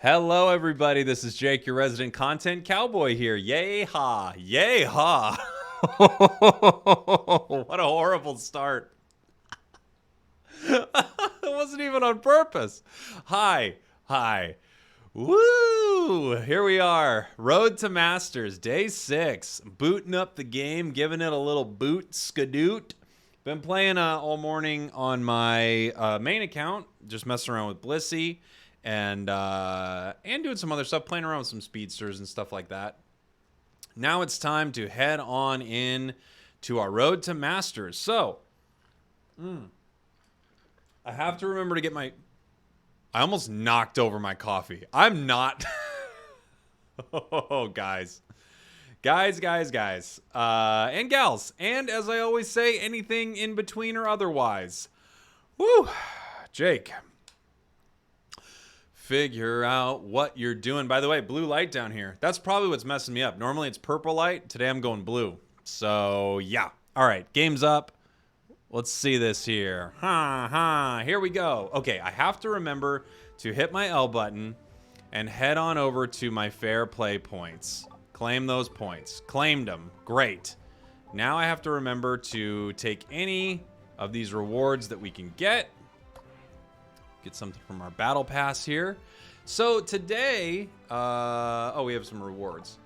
Hello, everybody. This is Jake, your resident content cowboy here. Yay-ha! Yay-ha! What a horrible start. It wasn't even on purpose. Hi. Woo! Here we are. Road to Masters, day 6. Booting up the game, giving it a little boot skadoot. Been playing all morning on my main account, just messing around with Blissey. And doing some other stuff, playing around with some speedsters and stuff like that. Now it's time to head on in to our road to Masters. So, I have to remember to get my... I almost knocked over my coffee. I'm not... Oh, guys. Guys. And gals. And as I always say, anything in between or otherwise. Woo! Jake... Figure out what you're doing. By the way, blue light down here. That's probably what's messing me up. Normally it's purple light. Today I'm going blue. So, yeah. All right, game's up. Let's see this here. Here we go. Okay, I have to remember to hit my L button and head on over to my fair play points. Claim those points. Claimed them. Great. Now I have to remember to take any of these rewards that we can get. Get something from our battle pass here. So today, we have some rewards.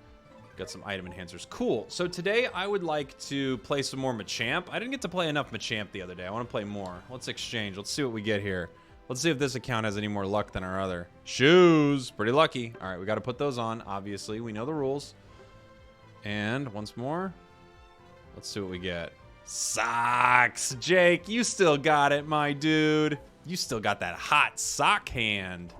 Got some item enhancers. Cool. So today I would like to play some more Machamp. I didn't get to play enough Machamp the other day. I want to play more. Let's exchange. Let's see what we get here. Let's see if this account has any more luck than our other. Shoes. Pretty lucky. All right, we got to put those on. Obviously, we know the rules. And once more. Let's see what we get. Socks. Jake, you still got it, my dude. You still got that hot sock hand.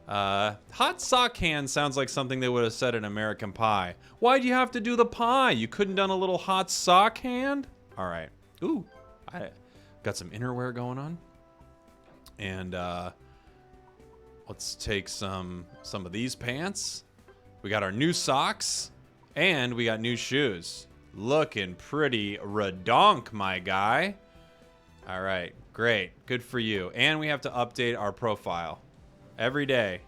Hot sock hand sounds like something they would have said in American Pie. Why'd you have to do the pie? You couldn't done a little hot sock hand? All right. Ooh, I got some innerwear going on. And let's take some of these pants. We got our new socks. And we got new shoes. Looking pretty redonk, my guy. All right. Great. Good for you. And we have to update our profile every day.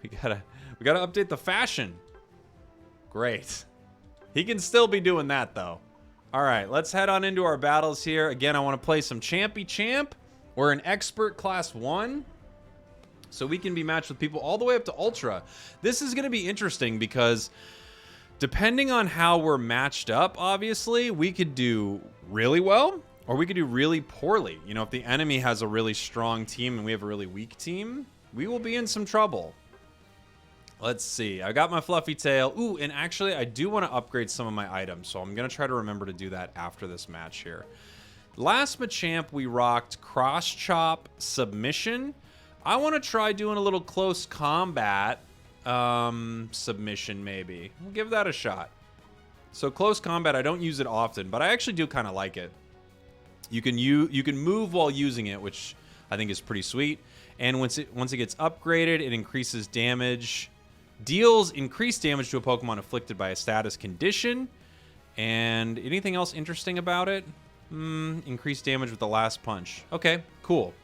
we gotta update the fashion. Great. He can still be doing that though. All right, let's head on into our battles here. Again, I want to play some Champy Champ. We're an expert class 1. So we can be matched with people all the way up to Ultra. This is going to be interesting because depending on how we're matched up, obviously, we could do really well. Or we could do really poorly. You know, if the enemy has a really strong team and we have a really weak team, we will be in some trouble. Let's see. I got my fluffy tail. Ooh, and actually, I do want to upgrade some of my items. So I'm going to try to remember to do that after this match here. Last Machamp, we rocked Cross Chop Submission. I want to try doing a little close combat submission, maybe. We'll give that a shot. So close combat, I don't use it often, but I actually do kind of like it. You can move while using it, which I think is pretty sweet. And once it gets upgraded, it increases damage, deals increased damage to a Pokemon afflicted by a status condition. And anything else interesting about it? Increased damage with the last punch. Okay, cool.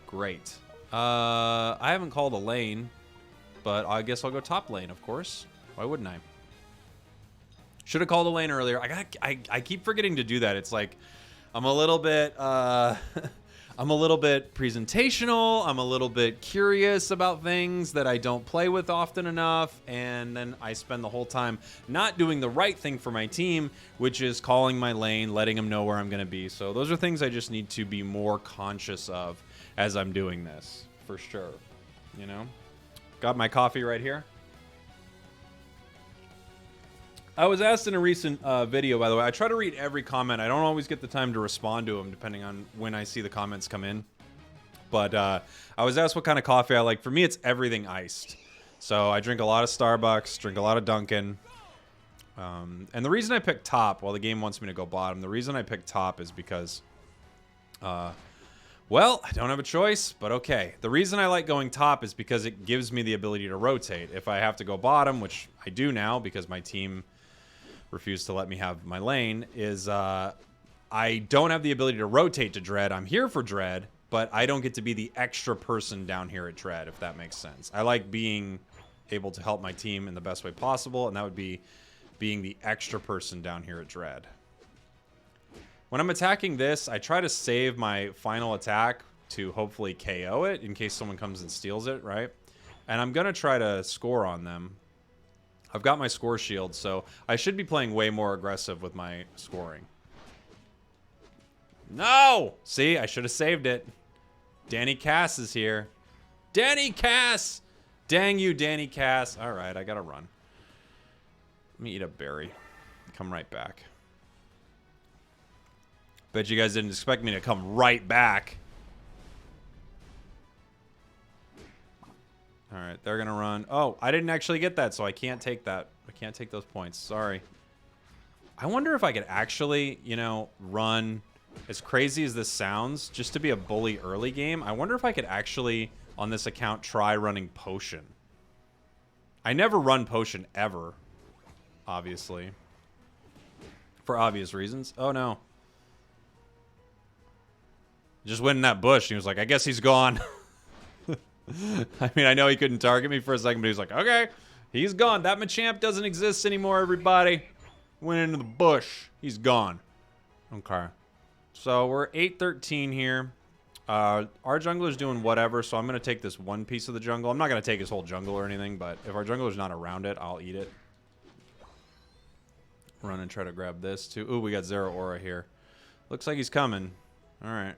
Great. I haven't called a lane, but I guess I'll go top lane, of course. Why wouldn't I? Should have called a lane earlier. I keep forgetting to do that. It's like I'm a little bit presentational. I'm a little bit curious about things that I don't play with often enough, and then I spend the whole time not doing the right thing for my team, which is calling my lane, letting them know where I'm going to be. So those are things I just need to be more conscious of as I'm doing this, for sure. You know, got my coffee right here. I was asked in a recent video, by the way, I try to read every comment. I don't always get the time to respond to them, depending on when I see the comments come in. But I was asked what kind of coffee I like. For me, it's everything iced. So I drink a lot of Starbucks, drink a lot of Dunkin'. And the reason I picked top, while the game wants me to go bottom, the reason I picked top is because, well, I don't have a choice, but okay. The reason I like going top is because it gives me the ability to rotate. If I have to go bottom, which I do now because my team refused to let me have my lane, is I don't have the ability to rotate to Dread. I'm here for Dread, but I don't get to be the extra person down here at Dread, if that makes sense. I like being able to help my team in the best way possible, and that would be being the extra person down here at Dread. When I'm attacking this, I try to save my final attack to hopefully KO it in case someone comes and steals it, right? And I'm going to try to score on them. I've got my score shield, so I should be playing way more aggressive with my scoring. No! See, I should have saved it. Danny Cass is here. Danny Cass! Dang you, Danny Cass. All right, I got to run. Let me eat a berry. Come right back. Bet you guys didn't expect me to come right back. All right, they're going to run. Oh, I didn't actually get that, so I can't take that. I can't take those points. Sorry. I wonder if I could actually, you know, run, as crazy as this sounds, just to be a bully early game. I wonder if I could actually, on this account, try running Potion. I never run Potion ever, obviously. For obvious reasons. Oh, no. Just went in that bush. He was like, I guess he's gone. I mean, I know he couldn't target me for a second, but he was like, okay, he's gone. That Machamp doesn't exist anymore, everybody. Went into the bush. He's gone. Okay. So we're 8-13 here. Our jungler's doing whatever, so I'm going to take this one piece of the jungle. I'm not going to take his whole jungle or anything, but if our jungler's not around it, I'll eat it. Run and try to grab this, too. Ooh, we got Zero Aura here. Looks like he's coming. All right.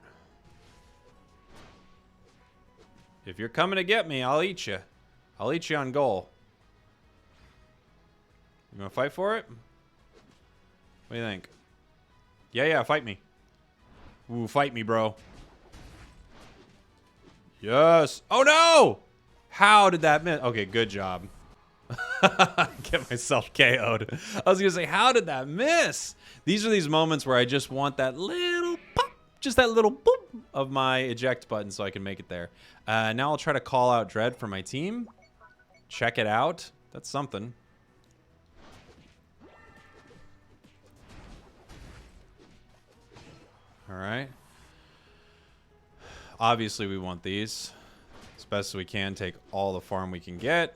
If you're coming to get me, I'll eat you. I'll eat you on goal. You want to fight for it? What do you think? Yeah, fight me. Ooh, fight me, bro. Yes. Oh, no! How did that miss? Okay, good job. Get myself KO'd. I was going to say, how did that miss? These are these moments where I just want that little pop. Just that little boop of my eject button so I can make it there. Now I'll try to call out Dread for my team. Check it out. That's something. All right. Obviously, we want these. As best as we can, take all the farm we can get.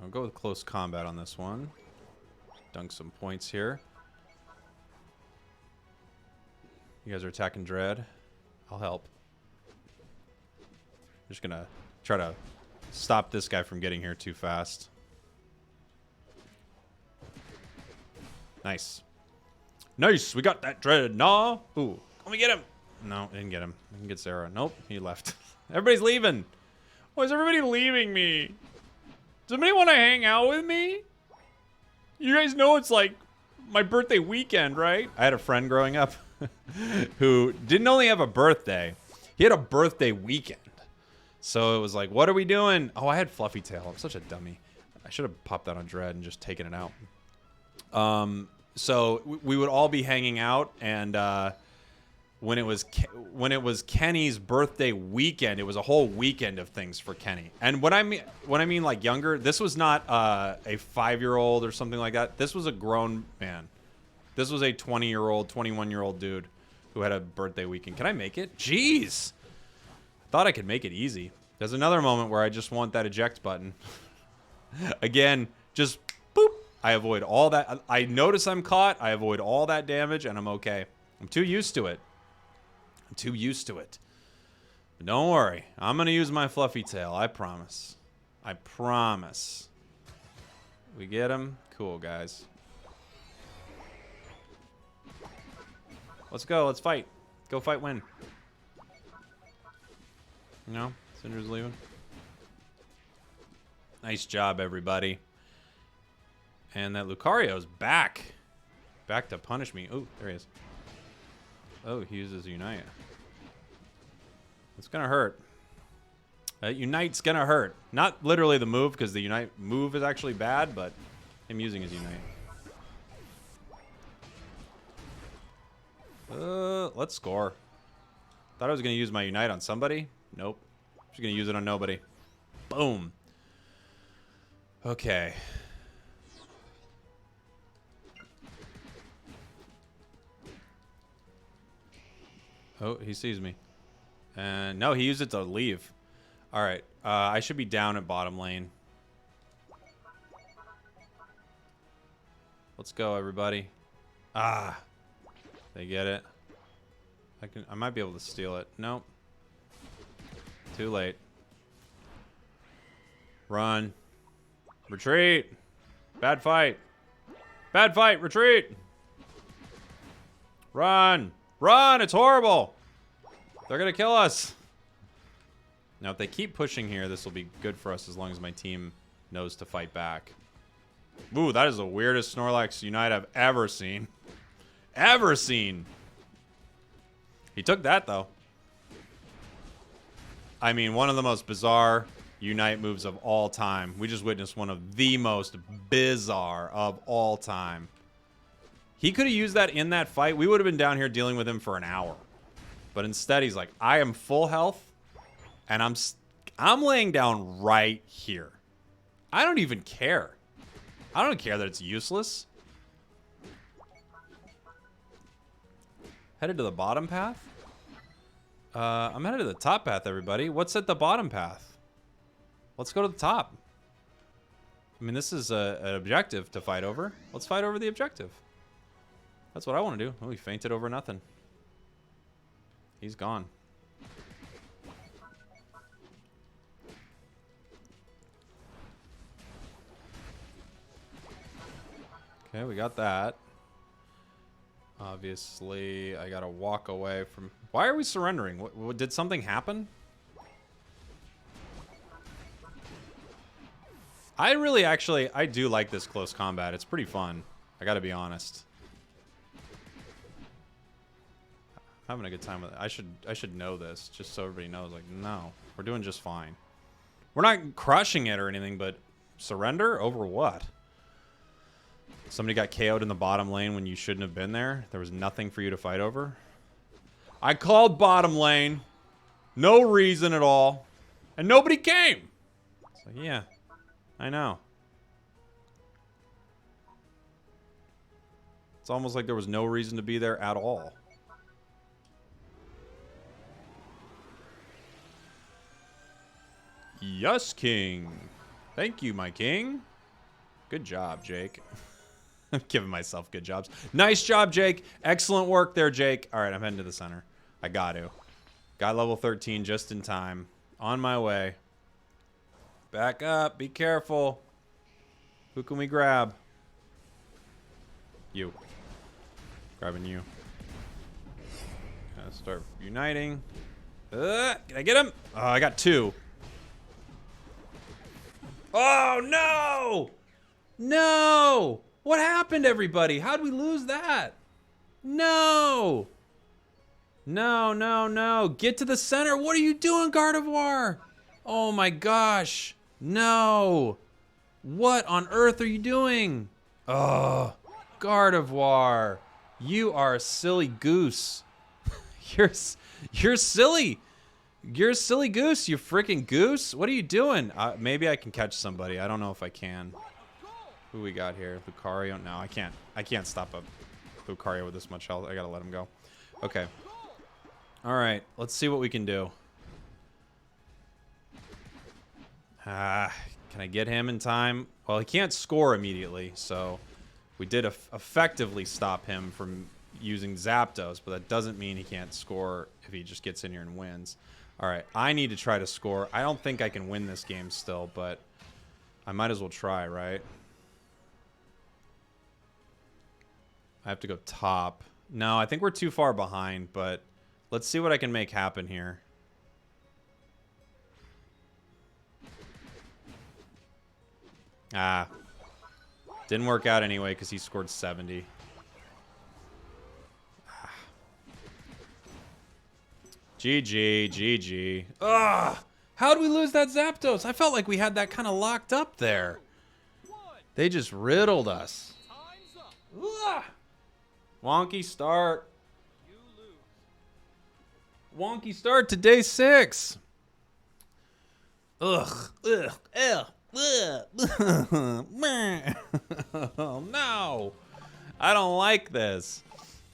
I'll go with close combat on this one. Dunk some points here. You guys are attacking Dread. I'll help. Just gonna try to stop this guy from getting here too fast. Nice. Nice! We got that Dread. Nah. Ooh. Let me get him. No, I didn't get him. I can get Sarah. Nope. He left. Everybody's leaving. Why is everybody leaving me? Does anybody want to hang out with me? You guys know it's like my birthday weekend, right? I had a friend growing up who didn't only have a birthday, he had a birthday weekend. So it was like, what are we doing? Oh, I had Fluffy Tail. I'm such a dummy. I should have popped that on Dread and just taken it out. So we would all be hanging out, and when it was Kenny's birthday weekend, it was a whole weekend of things for Kenny. And when I mean like younger, this was not a 5-year-old or something like that. This was a grown man. This was a 20-year-old, 21-year-old dude who had a birthday weekend. Can I make it? Jeez. I thought I could make it easy. There's another moment where I just want that eject button. Again, just boop. I avoid all that. I notice I'm caught. I avoid all that damage, and I'm okay. I'm too used to it. I'm too used to it. But don't worry. I'm going to use my Fluffy Tail. I promise. I promise. We get him? Cool, guys. Let's go. Let's fight. Go fight, win. No? Cinder's leaving? Nice job, everybody. And that Lucario's back. Back to punish me. Oh, there he is. Oh, he uses Unite. It's going to hurt. Unite's going to hurt. Not literally the move, because the Unite move is actually bad, but him using his Unite. Let's score. Thought I was going to use my Unite on somebody. Nope. Just going to use it on nobody. Boom. Okay. Oh, he sees me. And no, he used it to leave. All right. I should be down at bottom lane. Let's go, everybody. Ah. They get it. I might be able to steal it. Nope. Too late. Run. Retreat. Bad fight. Bad fight. Retreat. Run. Run. It's horrible. They're going to kill us. Now, if they keep pushing here, this will be good for us as long as my team knows to fight back. Ooh, that is the weirdest Snorlax Unite I've ever seen. Ever seen. He took that, though. I mean, one of the most bizarre Unite moves of all time. We just witnessed one of the most bizarre of all time. He could have used that in that fight. We would have been down here dealing with him for an hour. But instead, he's like, I am full health, and I'm laying down right here. I don't even care. I don't care that it's useless. Headed to the bottom path? I'm headed to the top path, everybody. What's at the bottom path? Let's go to the top. I mean, this is an objective to fight over. Let's fight over the objective. That's what I want to do. Oh, he fainted over nothing. He's gone. Okay, we got that. Obviously, I gotta walk away from... Why are we surrendering? What, did something happen? I really actually... I do like this close combat. It's pretty fun. I gotta be honest. I'm having a good time with it. I should know this, just so everybody knows. Like, no. We're doing just fine. We're not crushing it or anything, but... Surrender? Over what? Somebody got KO'd in the bottom lane when you shouldn't have been there. There was nothing for you to fight over. I called bottom lane. No reason at all. And nobody came. So yeah, I know. It's almost like there was no reason to be there at all. Yes, king. Thank you, my king. Good job, Jake. I'm giving myself good jobs. Nice job, Jake. Excellent work there, Jake. All right, I'm heading to the center. I got to. Got level 13 just in time. On my way. Back up. Be careful. Who can we grab? You. Grabbing you. Gonna start uniting. Can I get him? Oh, I got 2. Oh, no! No! What happened, everybody? How'd we lose that? No! No, no, no. Get to the center. What are you doing, Gardevoir? Oh my gosh. No. What on earth are you doing? Oh, Gardevoir. You are a silly goose. You're silly. You're a silly goose, you freaking goose. What are you doing? Maybe I can catch somebody. I don't know if I can. Who we got here? Lucario? No, I can't. I can't stop a Lucario with this much health. I gotta let him go. Okay. All right. Let's see what we can do. Can I get him in time? Well, he can't score immediately, so we did effectively stop him from using Zapdos, but that doesn't mean he can't score if he just gets in here and wins. All right. I need to try to score. I don't think I can win this game still, but I might as well try, right? I have to go top. No, I think we're too far behind, but let's see what I can make happen here. Didn't work out anyway because he scored 70. GG, GG. Ugh! How'd we lose that Zapdos? I felt like we had that kind of locked up there. They just riddled us. Ugh! Wonky start. Wonky start to day 6. Ugh. Ugh. Ugh. Oh, no. I don't like this.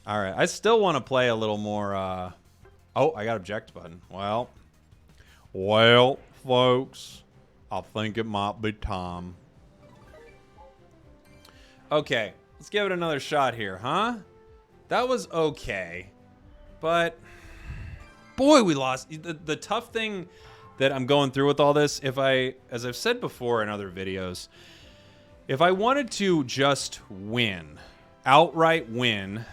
All right. I still want to play a little more Oh, I got object button. Well, folks, I think it might be time. Okay, let's give it another shot here, huh? That was okay, but boy, we lost. The tough thing that I'm going through with all this, as I've said before in other videos, if I wanted to just win, outright win,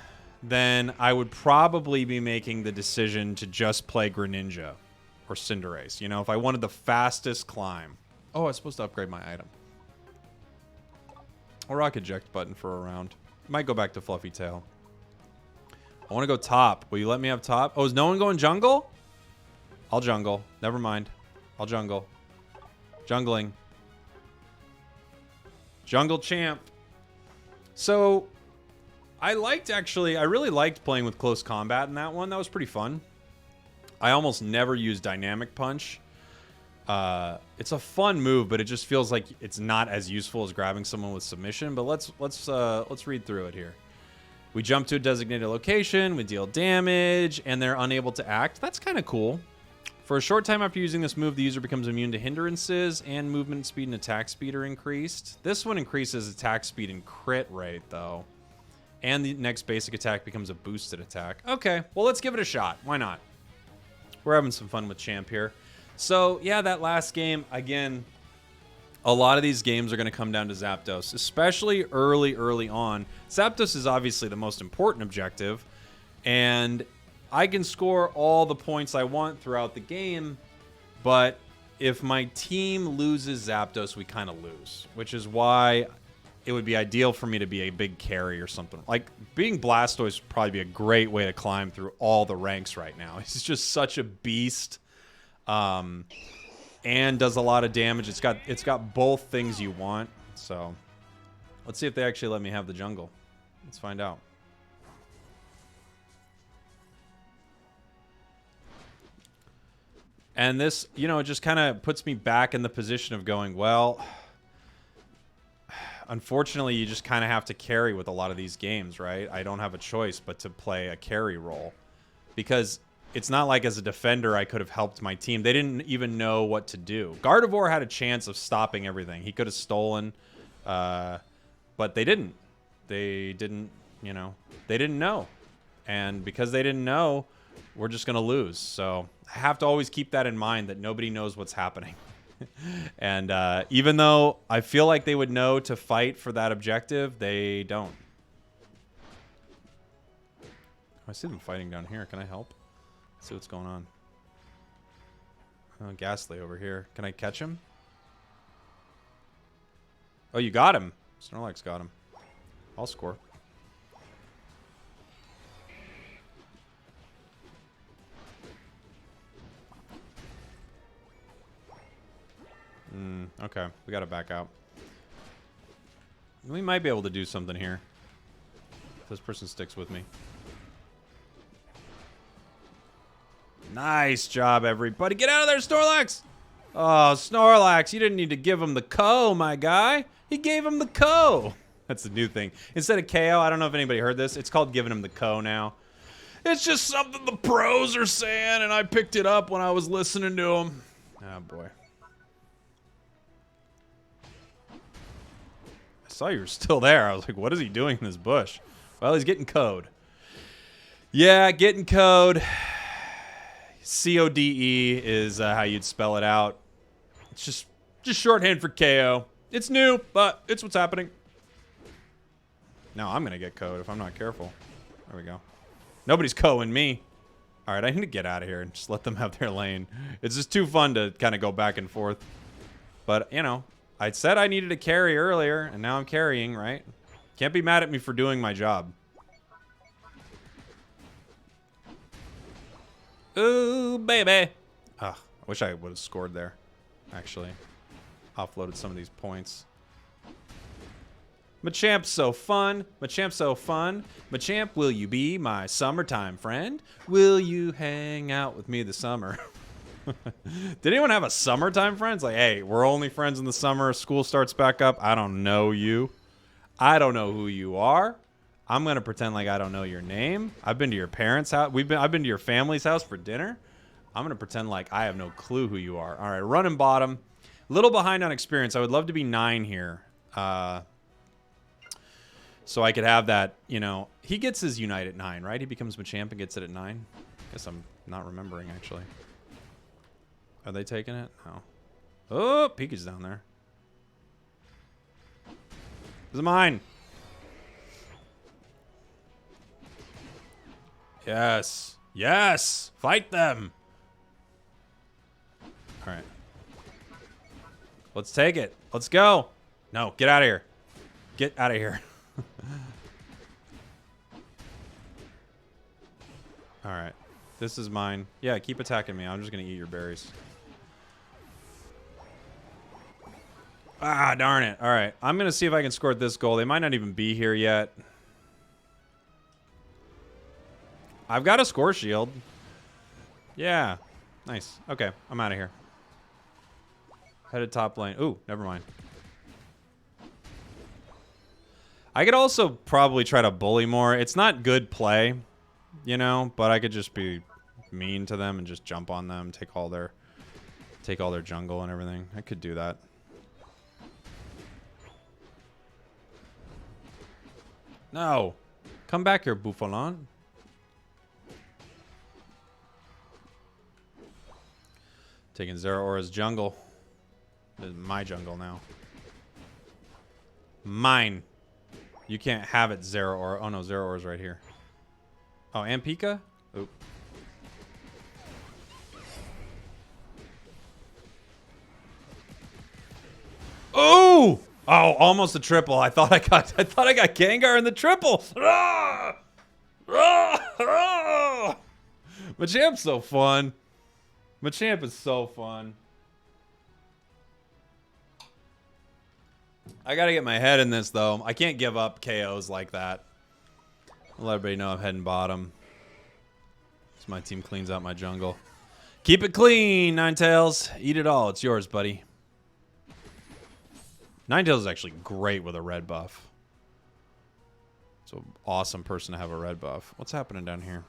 then I would probably be making the decision to just play Greninja or Cinderace. You know, if I wanted the fastest climb. Oh, I was supposed to upgrade my item. I'll rock eject button for a round. Might go back to Fluffy Tail. I want to go top. Will you let me have top? Oh, is no one going jungle? I'll jungle. Never mind. I'll jungle. Jungling. Jungle champ. So, I really liked playing with close combat in that one. That was pretty fun. I almost never use dynamic punch. It's a fun move, but it just feels like it's not as useful as grabbing someone with submission. But let's read through it here. We jump to a designated location, we deal damage, and they're unable to act. That's kind of cool. For a short time after using this move, the user becomes immune to hindrances, and movement speed and attack speed are increased. This one increases attack speed and crit rate, though. And the next basic attack becomes a boosted attack. Okay, well, let's give it a shot. Why not? We're having some fun with Champ here. So, yeah, that last game, again, a lot of these games are going to come down to Zapdos, especially early on. Zapdos is obviously the most important objective, and I can score all the points I want throughout the game, but if my team loses Zapdos, we kind of lose, which is why it would be ideal for me to be a big carry or something. Like, being Blastoise would probably be a great way to climb through all the ranks right now. He's just such a beast. And does a lot of damage. It's got both things you want. So let's see if they actually let me have the jungle. Let's find out. And this, you know, it just kind of puts me back in the position of going, well, unfortunately, you just kind of have to carry with a lot of these games, right? I don't have a choice but to play a carry role, because it's not like as a defender I could have helped my team. They didn't even know what to do. Gardevoir had a chance of stopping everything. He could have stolen, but they didn't. They didn't, you know, they didn't know. And because they didn't know, we're just going to lose. So I have to always keep that in mind, that nobody knows what's happening. And even though I feel like they would know to fight for that objective, they don't. I see them fighting down here. Can I help? See what's going on. Oh, Ghastly over here. Can I catch him? Oh, you got him. Snorlax got him. I'll score. Okay, we gotta back out. We might be able to do something here. If this person sticks with me. Nice job, everybody. Get out of there, Snorlax! Oh, Snorlax, you didn't need to give him the KO, my guy. He gave him the KO. That's the new thing. Instead of KO, I don't know if anybody heard this, it's called giving him the KO now. It's just something the pros are saying, and I picked it up when I was listening to them. Oh, boy. I saw you were still there. I was like, what is he doing in this bush? Well, he's getting code. Yeah, getting code. CODE is how you'd spell it out. It's just shorthand for KO. It's new, but it's what's happening. Now I'm going to get code if I'm not careful. There we go. Nobody's KOing me. All right, I need to get out of here and just let them have their lane. It's just too fun to kind of go back and forth. But, you know, I said I needed a carry earlier, and now I'm carrying, right? Can't be mad at me for doing my job. Ooh, baby. Ugh, I wish I would have scored there, actually. Offloaded some of these points. Machamp's so fun. Machamp's so fun. Machamp, will you be my summertime friend? Will you hang out with me this summer? Did anyone have a summertime friend? It's like, hey, we're only friends in the summer. School starts back up. I don't know you. I don't know who you are. I'm gonna pretend like I don't know your name. I've been to your parents' house. I've been to your family's house for dinner. I'm gonna pretend like I have no clue who you are. All right, running bottom. Little behind on experience. I would love to be 9 here. So I could have that, you know. He gets his Unite at 9, right? He becomes Machamp and gets it at 9. Guess I'm not remembering, actually. Are they taking it? No. Oh, Pikachu's down there. This is mine. Yes. Yes. Fight them. All right. Let's take it. Let's go. No, get out of here. Get out of here. All right. This is mine. Yeah, keep attacking me. I'm just going to eat your berries. Ah, darn it. All right. I'm going to see if I can score this goal. They might not even be here yet. I've got a score shield. Yeah. Nice. Okay. I'm out of here. Headed top lane. Ooh, never mind. I could also probably try to bully more. It's not good play, you know, but I could just be mean to them and just jump on them, take all their jungle and everything. I could do that. No. Come back here, Buffalon. Taking Zeraora's jungle. This is my jungle now. Mine. You can't have it, Zeraora. Oh, no, Zeraora's right here. Oh, and Pika? Oop. Oh! Oh, almost a triple. I thought I got Gengar in the triple. Ah! Ah! Ah! Machamp's so fun. Machamp is so fun. I gotta get my head in this, though. I can't give up KOs like that. I'll let everybody know I'm heading bottom. So my team cleans out my jungle. Keep it clean, Ninetales. Eat it all. It's yours, buddy. Ninetales is actually great with a red buff. It's an awesome person to have a red buff. What's happening down here?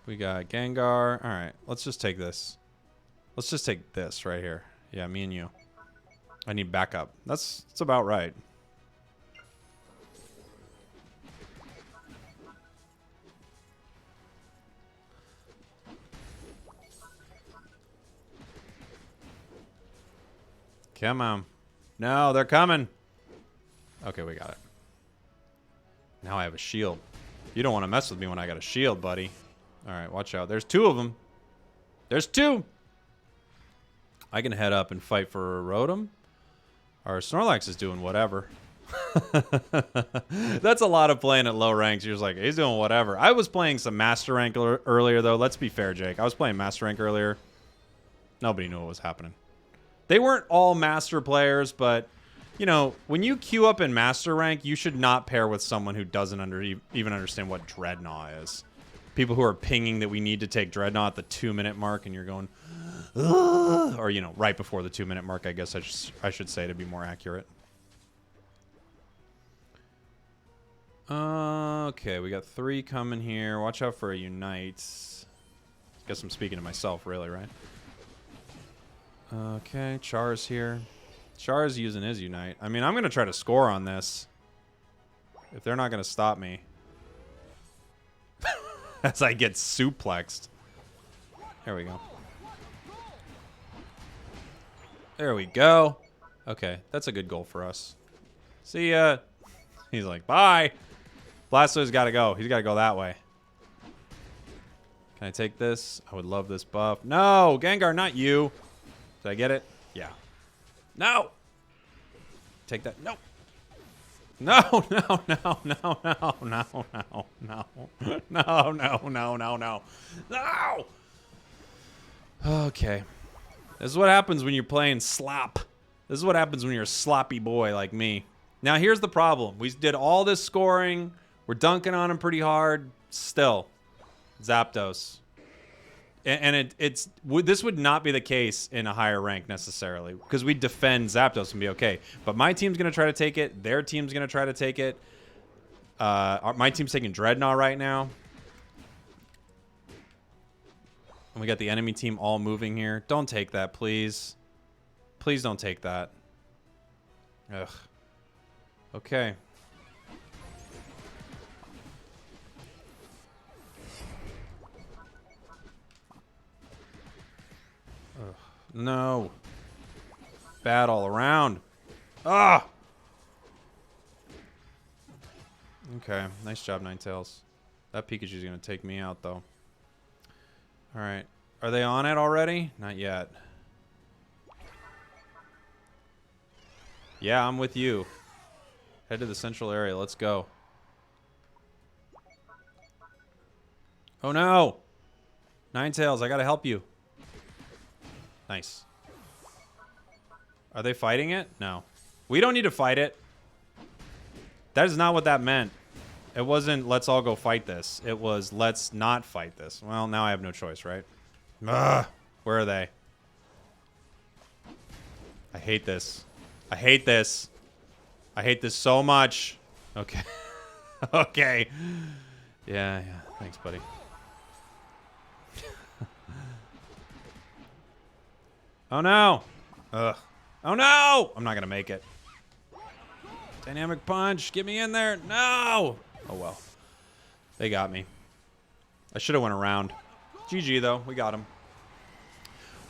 We got Gengar. All right, let's just take this. Let's just take this right here. Yeah, me and you. I need backup. That's about right. Come on. No, they're coming. Okay, we got it. Now I have a shield. You don't want to mess with me when I got a shield, buddy. All right, watch out. There's 2 of them. There's 2. I can head up and fight for a Rotom. Our Snorlax is doing whatever. That's a lot of playing at low ranks. You're just like, he's doing whatever. I was playing some Master Rank earlier, though. Let's be fair, Jake. I was playing Master Rank earlier. Nobody knew what was happening. They weren't all Master players, but, you know, when you queue up in Master Rank, you should not pair with someone who doesn't even understand what Dreadnought is. People who are pinging that we need to take Dreadnought at the 2-minute mark, and you're going... Ugh! Or, you know, right before the 2-minute mark, I guess I should say, to be more accurate. Okay, we got 3 coming here. Watch out for a Unite. Guess I'm speaking to myself, really, right? Okay, Char's here. Char's using his Unite. I mean, I'm going to try to score on this. If they're not going to stop me. As I get suplexed. There we go. There we go. Okay, that's a good goal for us. See ya. He's like, bye. Blastoise's got to go. He's got to go that way. Can I take this? I would love this buff. No, Gengar, not you. Did I get it? Yeah. No. Take that. No. No, no, no, no, no, no, no, no. No, no, no, no, no. No! Okay. This is what happens when you're playing slop. This is what happens when you're a sloppy boy like me. Now, here's the problem. We did all this scoring. We're dunking on him pretty hard. Still. Zapdos. And this would not be the case in a higher rank necessarily, because we defend Zapdos and be okay. But my team's going to try to take it. Their team's going to try to take it. My team's taking Dreadnought right now. And we got the enemy team all moving here. Don't take that, please. Please don't take that. Ugh. Okay. Ugh. No. Bad all around. Ah! Okay. Nice job, Ninetales. That Pikachu's going to take me out, though. Alright. Are they on it already? Not yet. Yeah, I'm with you. Head to the central area. Let's go. Oh, no! Ninetales, I gotta help you. Nice. Are they fighting it? No. We don't need to fight it. That is not what that meant. It wasn't, let's all go fight this. It was, let's not fight this. Well, now I have no choice, right? Ugh. Where are they? I hate this. I hate this. I hate this so much. Okay. Okay. Yeah. Thanks, buddy. Oh, no. Ugh. Oh, no! I'm not going to make it. Dynamic punch. Get me in there. No! Oh, well. They got me. I should have went around. GG, though. We got him.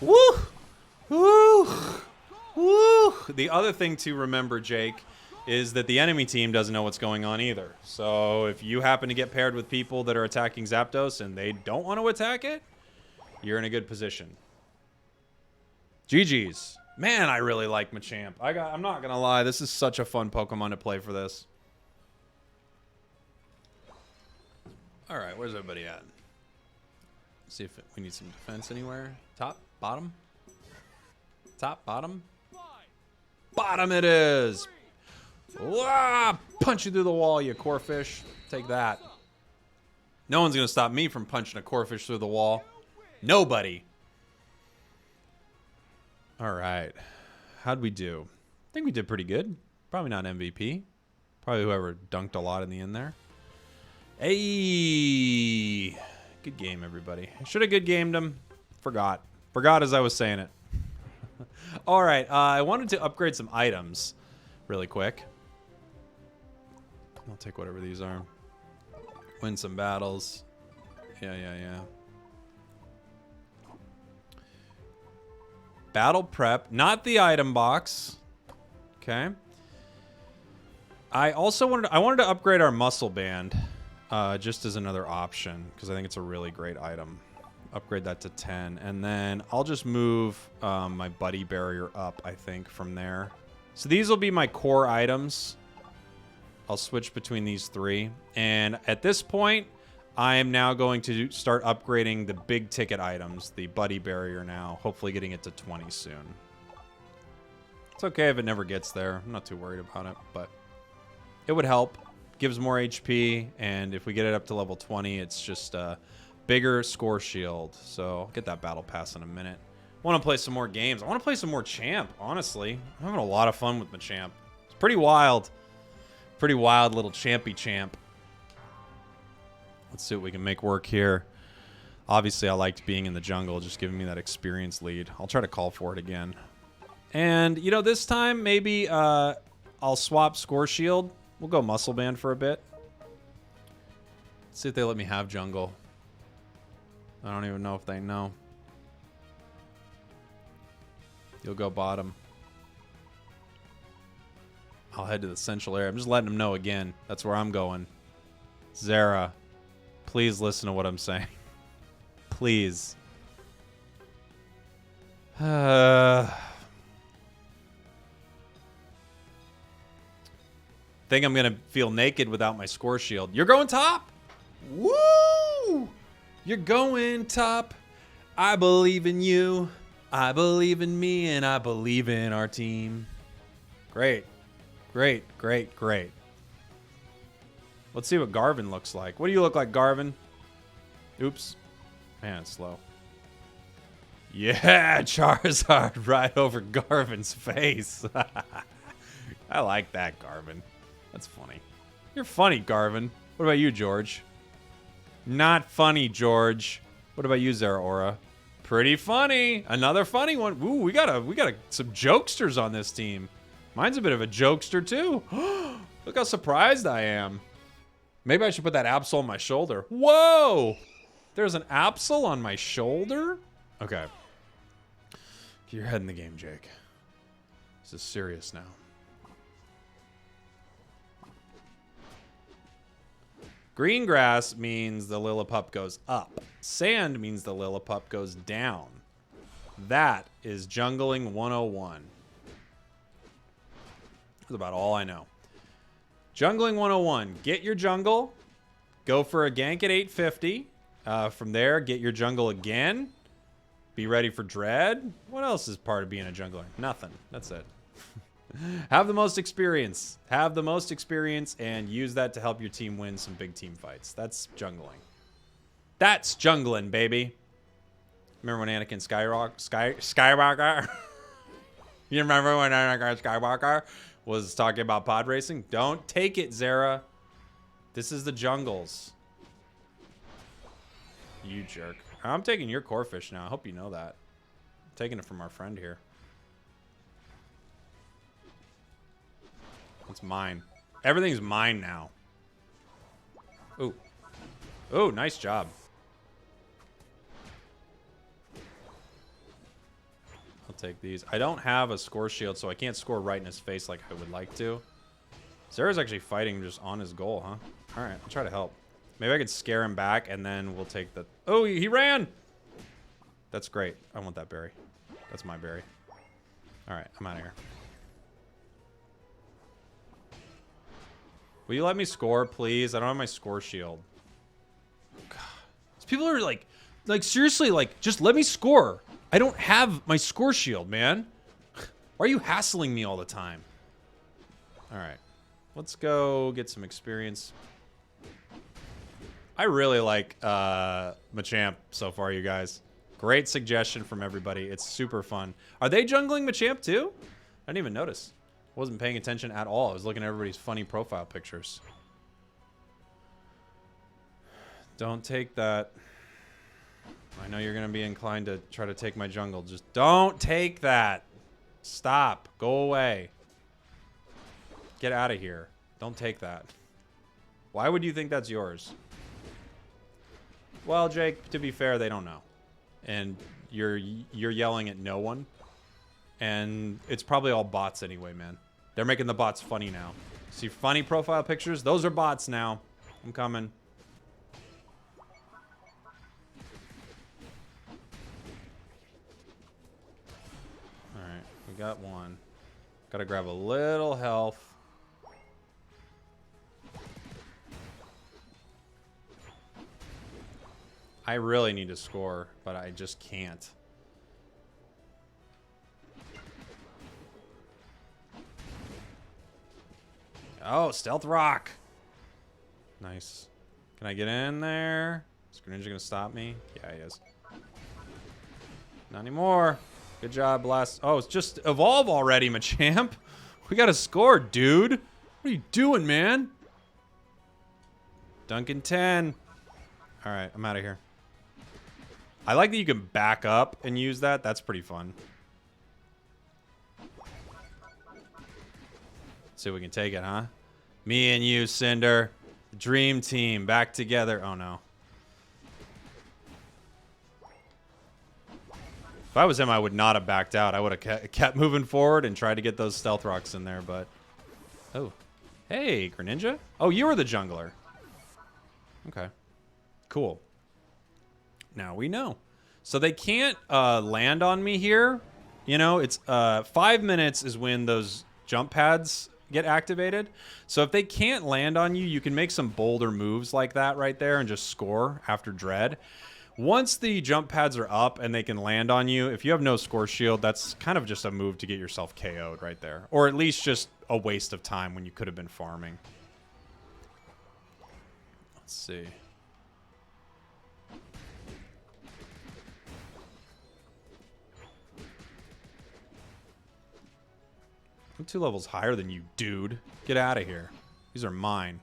Woo! Woo! Woo! The other thing to remember, Jake, is that the enemy team doesn't know what's going on either. So if you happen to get paired with people that are attacking Zapdos and they don't want to attack it, you're in a good position. GG's. Man, I really like Machamp. I'm not going to lie. This is such a fun Pokemon to play for this. All right, where's everybody at? See if we need some defense anywhere. Top? Bottom? Top? Bottom? Bottom it is! Wah! Punch you through the wall, you Corphish. Take that. No one's going to stop me from punching a Corphish through the wall. Nobody. All right. How'd we do? I think we did pretty good. Probably not MVP. Probably whoever dunked a lot in the end there. Hey! Good game, everybody. I should have good gamed him. Forgot. Forgot as I was saying it. All right. I wanted to upgrade some items really quick. I'll take whatever these are. Win some battles. Yeah. Battle prep, not the item box. Okay. I also wanted to upgrade our muscle band, just as another option because I think it's a really great item. Upgrade that to 10, and then I'll just move my buddy barrier up. I think from there. So these will be my core items. I'll switch between these three, and at this point, I am now going to start upgrading the big ticket items, the buddy barrier now, hopefully getting it to 20 soon. It's okay if it never gets there. I'm not too worried about it, but it would help. Gives more HP, and if we get it up to level 20, it's just a bigger score shield. So I'll get that battle pass in a minute. I want to play some more games. I want to play some more Champ, honestly. I'm having a lot of fun with Machamp. It's pretty wild. Pretty wild little Champy Champ. Let's see what we can make work here. Obviously, I liked being in the jungle, just giving me that experience lead. I'll try to call for it again. And, you know, this time, maybe I'll swap Score Shield. We'll go Muscle Band for a bit. Let's see if they let me have jungle. I don't even know if they know. You'll go bottom. I'll head to the central area. I'm just letting them know again. That's where I'm going. Zara. Please listen to what I'm saying. Please. Think I'm going to feel naked without my score shield. You're going top? Woo! You're going top. I believe in you. I believe in me, and I believe in our team. Great. Great. Let's see what Garvin looks like. What do you look like, Garvin? Oops. Man, it's slow. Yeah, Charizard right over Garvin's face. I like that, Garvin. That's funny. You're funny, Garvin. What about you, George? Not funny, George. What about you, Zeraora? Pretty funny. Another funny one. Ooh, we got some jokesters on this team. Mine's a bit of a jokester too. Look how surprised I am. Maybe I should put that Absol on my shoulder. Whoa! There's an Absol on my shoulder? Okay. Get your head in the game, Jake. This is serious now. Green grass means the Lillipup goes up. Sand means the Lillipup goes down. That is Jungling 101. That's about all I know. Jungling 101. Get your jungle. Go for a gank at 850. From there, get your jungle again. Be ready for dread. What else is part of being a jungler? Nothing. That's it. Have the most experience. Have the most experience and use that to help your team win some big team fights. That's jungling. That's jungling, baby. Remember when Anakin Skywalker? You remember when Anakin Skywalker was talking about pod racing? Don't take it, Zera. This is the jungles. You jerk. I'm taking your core fish now. I hope you know that. I'm taking it from our friend here. It's mine. Everything's mine now. Ooh. Ooh, nice job. I'll take these. I don't have a score shield, so I can't score right in his face like I would like to. Zera's actually fighting just on his goal, huh? All right, I'll try to help. Maybe I could scare him back, and then we'll take the... Oh, he ran! That's great. I want that berry. That's my berry. All right, I'm out of here. Will you let me score, please? I don't have my score shield. God. These people are like seriously, like, just let me score. I don't have my score shield, man. Why are you hassling me all the time? All right, let's go get some experience. I really like Machamp so far, you guys. Great suggestion from everybody. It's super fun. Are they jungling Machamp too? I didn't even notice. Wasn't paying attention at all. I was looking at everybody's funny profile pictures. Don't take that. I know you're going to be inclined to try to take my jungle. Just don't take that. Stop. Go away. Get out of here. Don't take that. Why would you think that's yours? Well, Jake, to be fair, they don't know. And you're yelling at no one. And it's probably all bots anyway, man. They're making the bots funny now. See funny profile pictures? Those are bots now. I'm coming. Alright, we got one. Gotta grab a little health. I really need to score, but I just can't. Oh, Stealth Rock. Nice. Can I get in there? Is Greninja gonna stop me? Yeah, he is. Not anymore. Good job, Blast. Oh, it's just evolve already, Machamp. We gotta score, dude. What are you doing, man? Duncan 10. All right, I'm out of here. I like that you can back up and use that. That's pretty fun. See if we can take it, huh? Me and you, Cinder. Dream team back together. Oh, no. If I was him, I would not have backed out. I would have kept moving forward and tried to get those Stealth Rocks in there, but... Oh. Hey, Greninja? Oh, you were the jungler. Okay. Cool. Now we know. So they can't land on me here. You know, it's 5 minutes is when those jump pads get activated. So if they can't land on you, you can make some bolder moves like that right there and just score after Dread. Once the jump pads are up and they can land on you, if you have no score shield, that's kind of just a move to get yourself KO'd right there. Or at least just a waste of time when you could have been farming. Let's see. I'm 2 levels higher than you, dude. Get out of here. These are mine.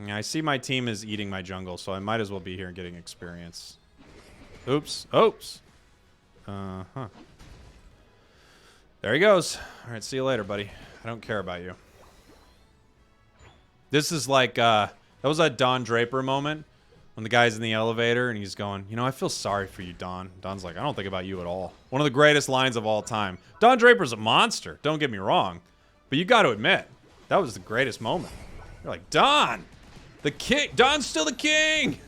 Yeah, I see my team is eating my jungle, so I might as well be here and getting experience. Oops. Oops. Uh-huh. There he goes. All right, see you later, buddy. I don't care about you. This is like, that was that Don Draper moment when the guy's in the elevator and he's going, you know, I feel sorry for you, Don. Don's like, I don't think about you at all. One of the greatest lines of all time. Don Draper's a monster. Don't get me wrong. But you got to admit, that was the greatest moment. You're like, Don! The king! Don's still the king!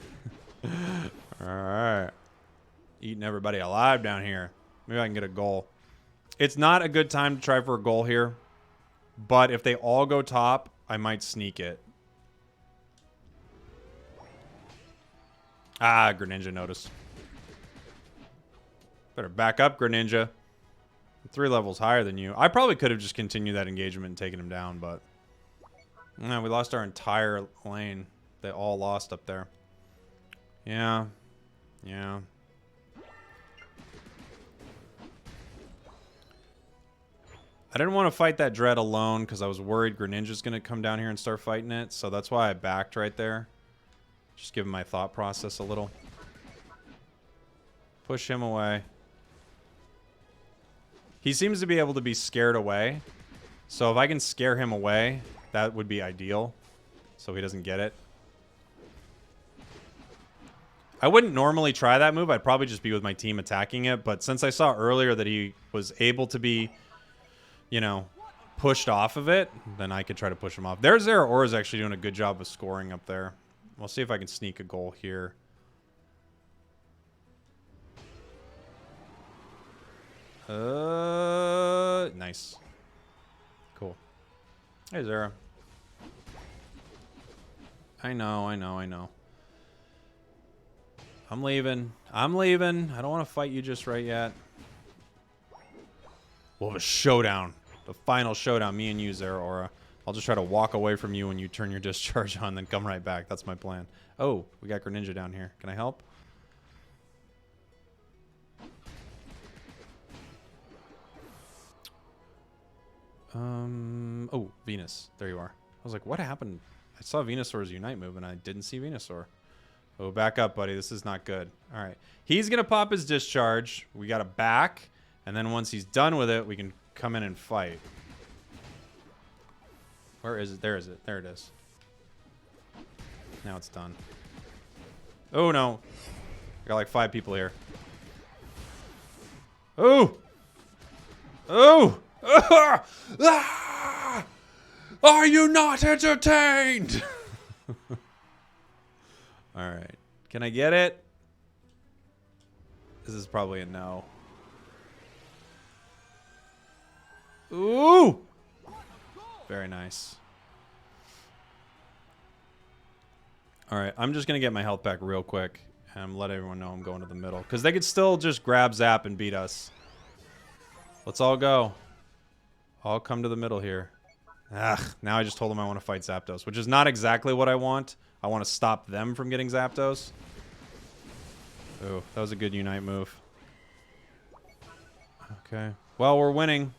Alright. Eating everybody alive down here. Maybe I can get a goal. It's not a good time to try for a goal here. But if they all go top, I might sneak it. Ah, Greninja noticed. Better back up, Greninja. I'm 3 levels higher than you. I probably could have just continued that engagement and taken him down, but... No, we lost our entire lane. They all lost up there. Yeah. Yeah. I didn't want to fight that Dread alone because I was worried Greninja's going to come down here and start fighting it. So that's why I backed right there. Just give him my thought process a little. Push him away. He seems to be able to be scared away. So if I can scare him away, that would be ideal. So he doesn't get it. I wouldn't normally try that move. I'd probably just be with my team attacking it. But since I saw earlier that he was able to be, you know, pushed off of it, then I could try to push him off. There's Aura's actually doing a good job of scoring up there. We'll see if I can sneak a goal here. Nice. Cool. Hey, Zara. I know. I'm leaving. I don't want to fight you just right yet. We'll have a showdown. The final showdown. Me and you, Zara Aura. I'll just try to walk away from you when you turn your discharge on, then come right back. That's my plan. Oh, we got Greninja down here. Can I help? Oh, Venus. There you are. I was like, what happened? I saw Venusaur's Unite move, and I didn't see Venusaur. Oh, back up, buddy. This is not good. All right. He's going to pop his discharge. We got to back, and then once he's done with it, we can come in and fight. Where is it? There is it. There it is. Now it's done. Oh, no. I got like 5 people here. Oh! Oh! Ah! Ah! Are you not entertained? All right. Can I get it? This is probably a no. Ooh! Very nice. All right. I'm just going to get my health back real quick and let everyone know I'm going to the middle. Because they could still just grab Zap and beat us. Let's all go. I'll come to the middle here. Ugh, now I just told them I want to fight Zapdos, which is not exactly what I want. I want to stop them from getting Zapdos. Oh, that was a good Unite move. Okay. Well, we're winning.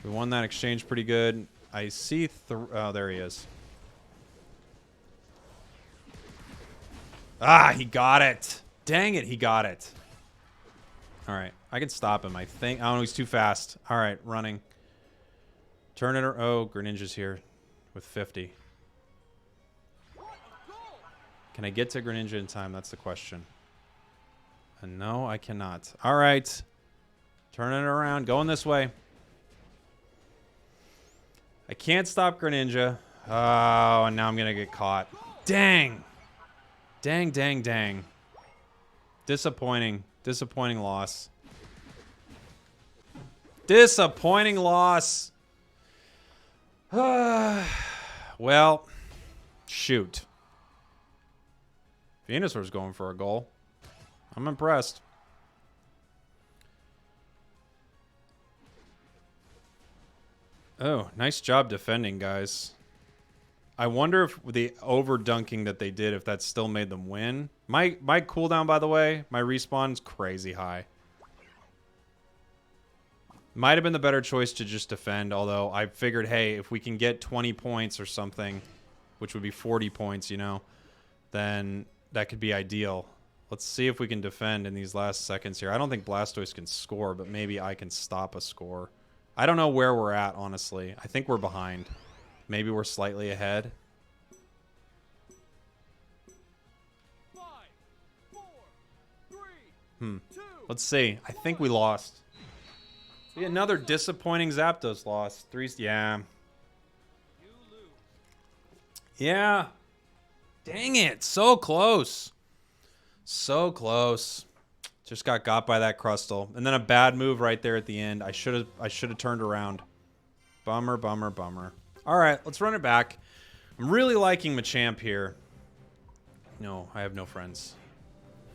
We won that exchange pretty good. I see... Oh, there he is. Ah, he got it. Dang it, he got it. All right. I can stop him, I think. Oh, he's too fast. All right, running. Turn it. Oh, Greninja's here with 50. Can I get to Greninja in time? That's the question. And no, I cannot. All right. Turning it around. Going this way. I can't stop Greninja. Oh, and now I'm going to get caught. Dang. Dang, dang, dang. Disappointing. Disappointing loss. Disappointing loss. Well, shoot. Venusaur's going for a goal. I'm impressed. Oh, nice job defending, guys. I wonder if the over-dunking that they did, if that still made them win. My cooldown, by the way, my respawn's crazy high. Might have been the better choice to just defend, although I figured, hey, if we can get 20 points or something, which would be 40 points, you know, then that could be ideal. Let's see if we can defend in these last seconds here. I don't think Blastoise can score, but maybe I can stop a score. I don't know where we're at, honestly. I think we're behind. Maybe we're slightly ahead. 5, 4, 3, 2. Let's see. I think we lost. See, another disappointing Zapdos loss. Yeah. Yeah. Dang it. So close. So close. Just got by that Crustle. And then a bad move right there at the end. I should have turned around. Bummer, bummer, bummer. All right, let's run it back. I'm really liking Machamp here. No, I have no friends.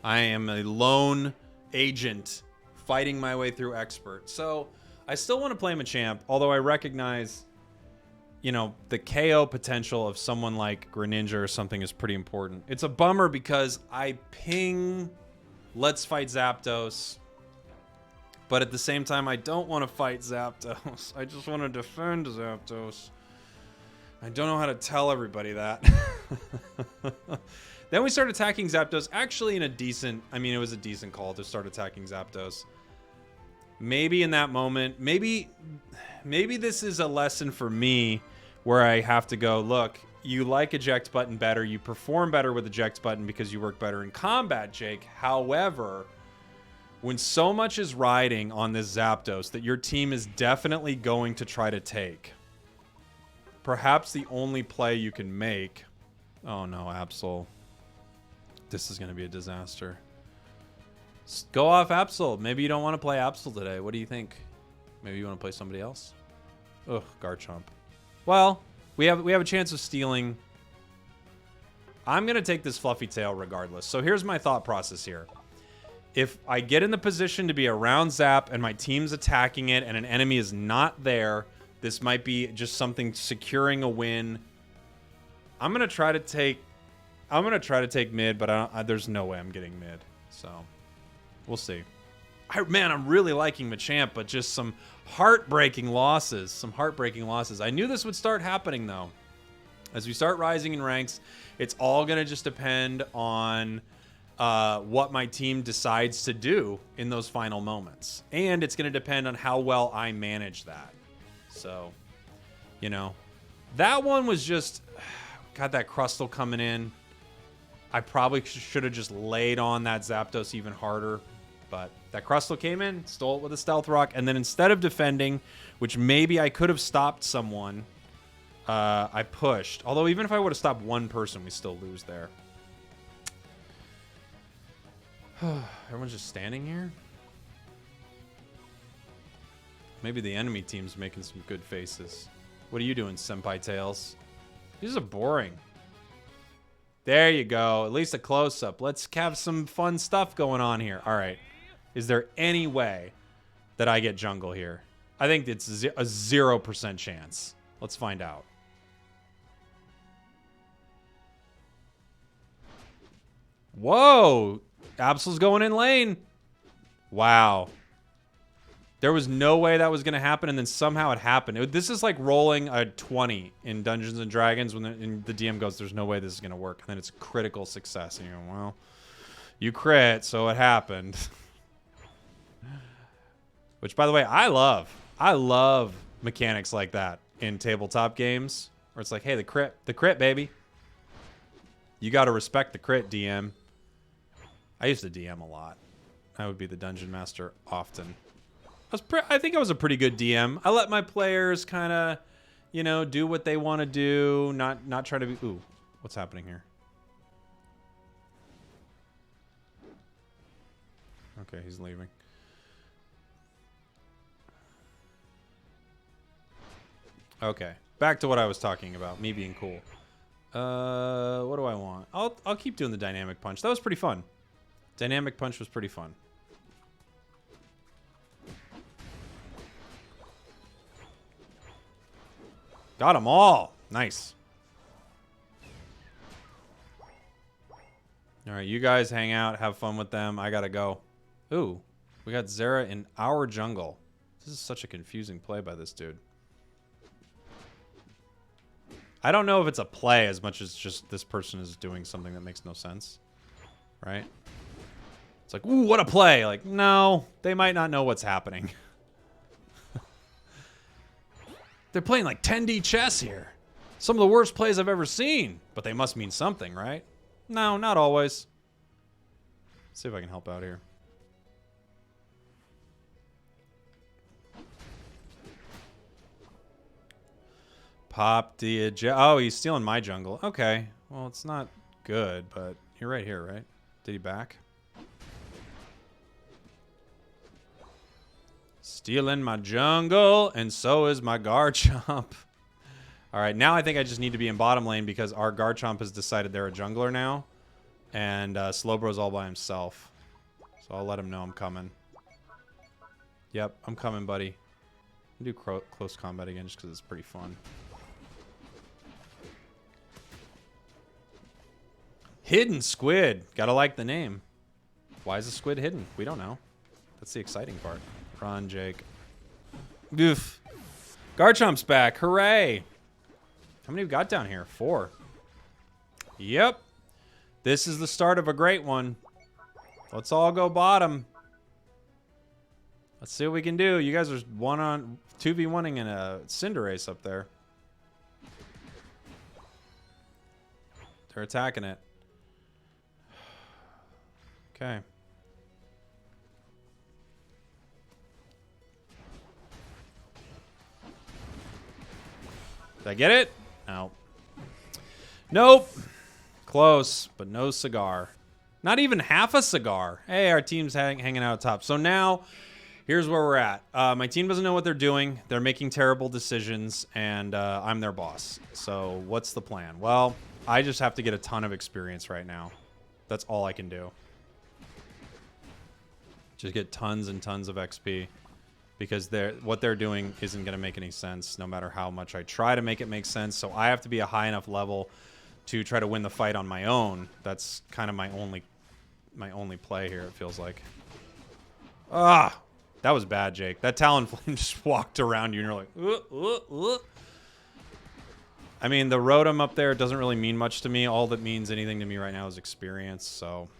I am a lone agent fighting my way through expert. So I still want to play Machamp, although I recognize, you know, the KO potential of someone like Greninja or something is pretty important. It's a bummer because I ping let's fight Zapdos, but at the same time I don't want to fight Zapdos. I just want to defend Zapdos. I don't know how to tell everybody that. Then we start attacking Zapdos. Actually, in a decent... I mean, it was a decent call to start attacking Zapdos. Maybe in that moment... Maybe this is a lesson for me where I have to go, look, you like eject button better. You perform better with eject button because you work better in combat, Jake. However, when so much is riding on this Zapdos that your team is definitely going to try to take, perhaps the only play you can make... Oh, no, Absol. This is going to be a disaster. Go off Absol. Maybe you don't want to play Absol today. What do you think? Maybe you want to play somebody else? Ugh, Garchomp. Well, we have a chance of stealing. I'm going to take this Fluffy Tail regardless. So here's my thought process here. If I get in the position to be around Zap and my team's attacking it and an enemy is not there, this might be just something securing a win. I'm going to try to take mid, but there's no way I'm getting mid. So we'll see. Man, I'm really liking Machamp, but just some heartbreaking losses. Some heartbreaking losses. I knew this would start happening, though. As we start rising in ranks, it's all going to just depend on what my team decides to do in those final moments. And it's going to depend on how well I manage that. So, you know, that one was just... Got that Crustle coming in. I probably should have just laid on that Zapdos even harder. But that Crustle came in, stole it with a Stealth Rock, and then instead of defending, which maybe I could have stopped someone, I pushed. Although even if I would have stopped one person, we still lose there. Everyone's just standing here? Maybe the enemy team's making some good faces. What are you doing, Senpai Tails? These are boring. There you go. At least a close-up. Let's have some fun stuff going on here. All right. Is there any way that I get jungle here? I think it's a 0% chance. Let's find out. Whoa. Absol's going in lane. Wow. There was no way that was going to happen, and then somehow it happened. This is like rolling a 20 in Dungeons & Dragons when the DM goes, there's no way this is going to work. And then it's critical success. And you go, well, you crit, so it happened. Which, by the way, I love. I love mechanics like that in tabletop games. Where it's like, hey, the crit, baby. You got to respect the crit, DM. I used to DM a lot. I would be the dungeon master often. I think I was a pretty good DM. I let my players kind of, you know, do what they want to do, not try to be... Ooh, what's happening here? Okay, he's leaving. Okay, back to what I was talking about, me being cool. What do I want? I'll keep doing the Dynamic Punch. That was pretty fun. Dynamic Punch was pretty fun. Got them all. Nice. All right, you guys hang out, have fun with them. I gotta go. Ooh, we got Zera in our jungle. This is such a confusing play by this dude. I don't know if it's a play as much as just this person is doing something that makes no sense. Right? It's like, ooh, what a play. Like, no, they might not know what's happening. They're playing like 10D chess here. Some of the worst plays I've ever seen. But they must mean something, right? No, not always. Let's see if I can help out here. Pop the... Oh, he's stealing my jungle. Okay. Well, it's not good, but you're right here, right? Did he back? Stealing my jungle, and so is my Garchomp. All right, now I think I just need to be in bottom lane because our Garchomp has decided they're a jungler now. And Slowbro's all by himself. So I'll let him know I'm coming. Yep, I'm coming, buddy. I'll do close combat again just because it's pretty fun. Hidden Squid. Gotta like the name. Why is the squid hidden? We don't know. That's the exciting part. Run, Jake. Oof. Garchomp's back. Hooray. How many have we got down here? 4. Yep. This is the start of a great one. Let's all go bottom. Let's see what we can do. You guys are 2v1ing in a Cinderace up there. They're attacking it. Okay. Did I get it? No. Nope. Close, but no cigar. Not even half a cigar. Hey, our team's hanging out top. So now, here's where we're at. My team doesn't know what they're doing. They're making terrible decisions, and I'm their boss. So what's the plan? Well, I just have to get a ton of experience right now. That's all I can do. Just get tons and tons of XP. Because what they're doing isn't going to make any sense no matter how much I try to make it make sense. So I have to be a high enough level to try to win the fight on my own. That's kind of my only play here, it feels like. Ah! That was bad, Jake. That Talonflame just walked around you and you're like, I mean, the Rotom up there doesn't really mean much to me. All that means anything to me right now is experience, so...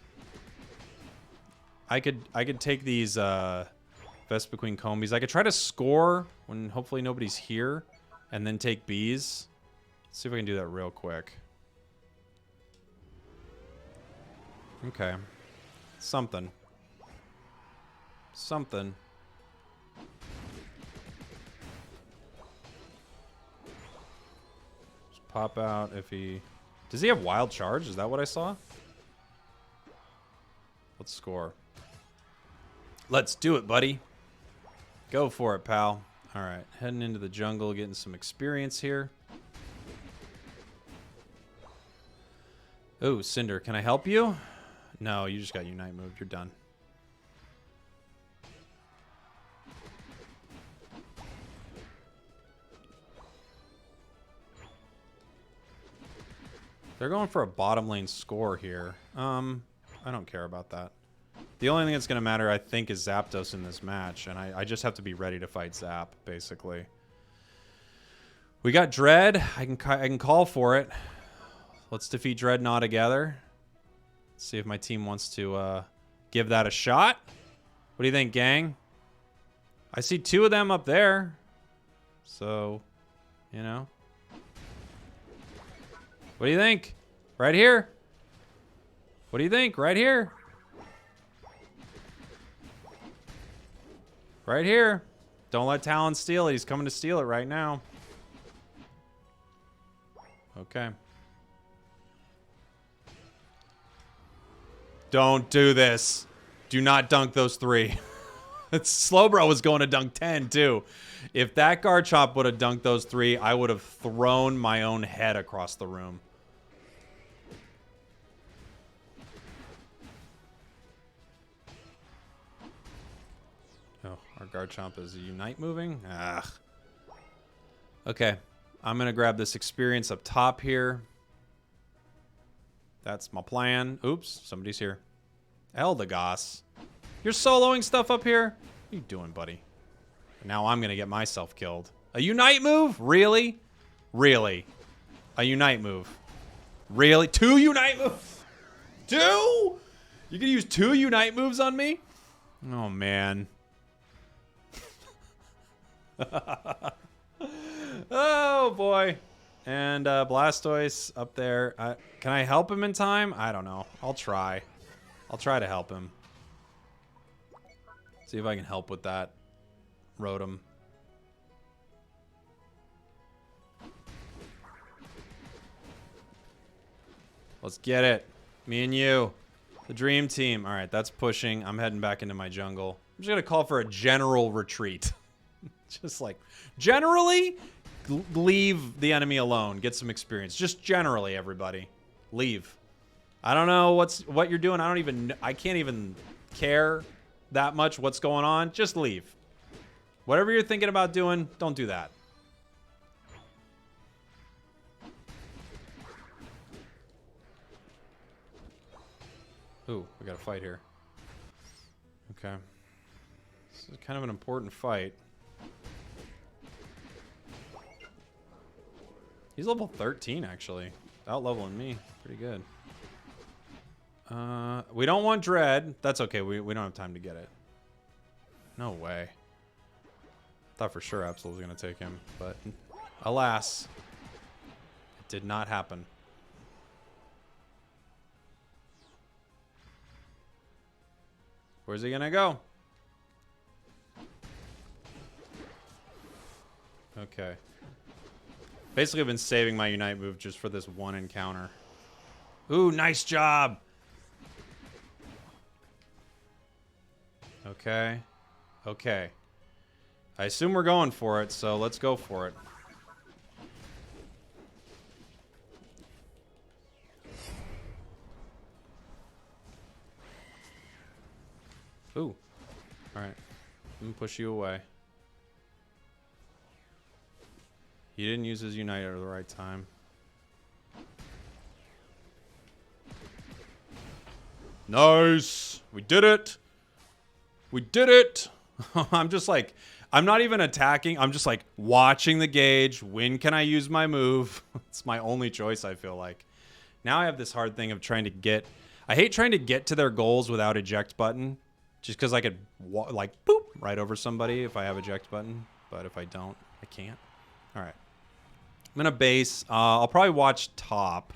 I could take these... Vespiquen Combies. I could try to score when hopefully nobody's here and then take bees. Let's see if I can do that real quick. Okay. Something. Something. Just pop out if he... Does he have Wild Charge? Is that what I saw? Let's score. Let's do it, buddy. Go for it, pal. All right, heading into the jungle, getting some experience here. Oh, Cinder, can I help you? No, you just got Unite moved. You're done. They're going for a bottom lane score here. I don't care about that. The only thing that's going to matter, I think, is Zapdos in this match. And I just have to be ready to fight Zap, basically. We got Dread. I can call for it. Let's defeat Dreadnought together. Let's see if my team wants to give that a shot. What do you think, gang? I see 2 of them up there. So, you know. What do you think? Right here? What do you think? Right here? Right here. Don't let Talon steal it. He's coming to steal it right now. Okay. Don't do this. Do not dunk those 3. Slowbro was going to dunk 10 too. If that Garchomp would have dunked those 3, I would have thrown my own head across the room. Oh, our Garchomp is Unite moving? Ugh. Okay. I'm going to grab this experience up top here. That's my plan. Oops, somebody's here. Eldegoss. You're soloing stuff up here? What are you doing, buddy? Now I'm going to get myself killed. A Unite move? Really? Really? A Unite move. Really? 2 Unite moves? 2? You can use 2 Unite moves on me? Oh, man. Oh, boy. And Blastoise up there. Can I help him in time? I don't know. I'll try. I'll try to help him. See if I can help with that. Rotom. Let's get it. Me and you. The dream team. All right, that's pushing. I'm heading back into my jungle. I'm just going to call for a general retreat. Just like, generally, leave the enemy alone. Get some experience. Just generally, everybody. Leave. I don't know what you're doing. I can't even care that much what's going on. Just leave. Whatever you're thinking about doing, don't do that. Ooh, we got a fight here. Okay. This is kind of an important fight. He's level 13, actually. Out-leveling me. Pretty good. We don't want Dread. That's okay. We don't have time to get it. No way. Thought for sure Absol was going to take him, but alas, it did not happen. Where's he going to go? Okay. Basically, I've been saving my Unite move just for this one encounter. Ooh, nice job! Okay. Okay. I assume we're going for it, so let's go for it. Ooh. Alright. Let me push you away. He didn't use his Unite at the right time. Nice! We did it! We did it! I'm just like, I'm not even attacking. I'm just like watching the gauge. When can I use my move? It's my only choice, I feel like. Now I have this hard thing of trying to get... I hate trying to get to their goals without eject button. Just because I could, like, boop, right over somebody if I have eject button. But if I don't, I can't. All right. I'm going to base. I'll probably watch top.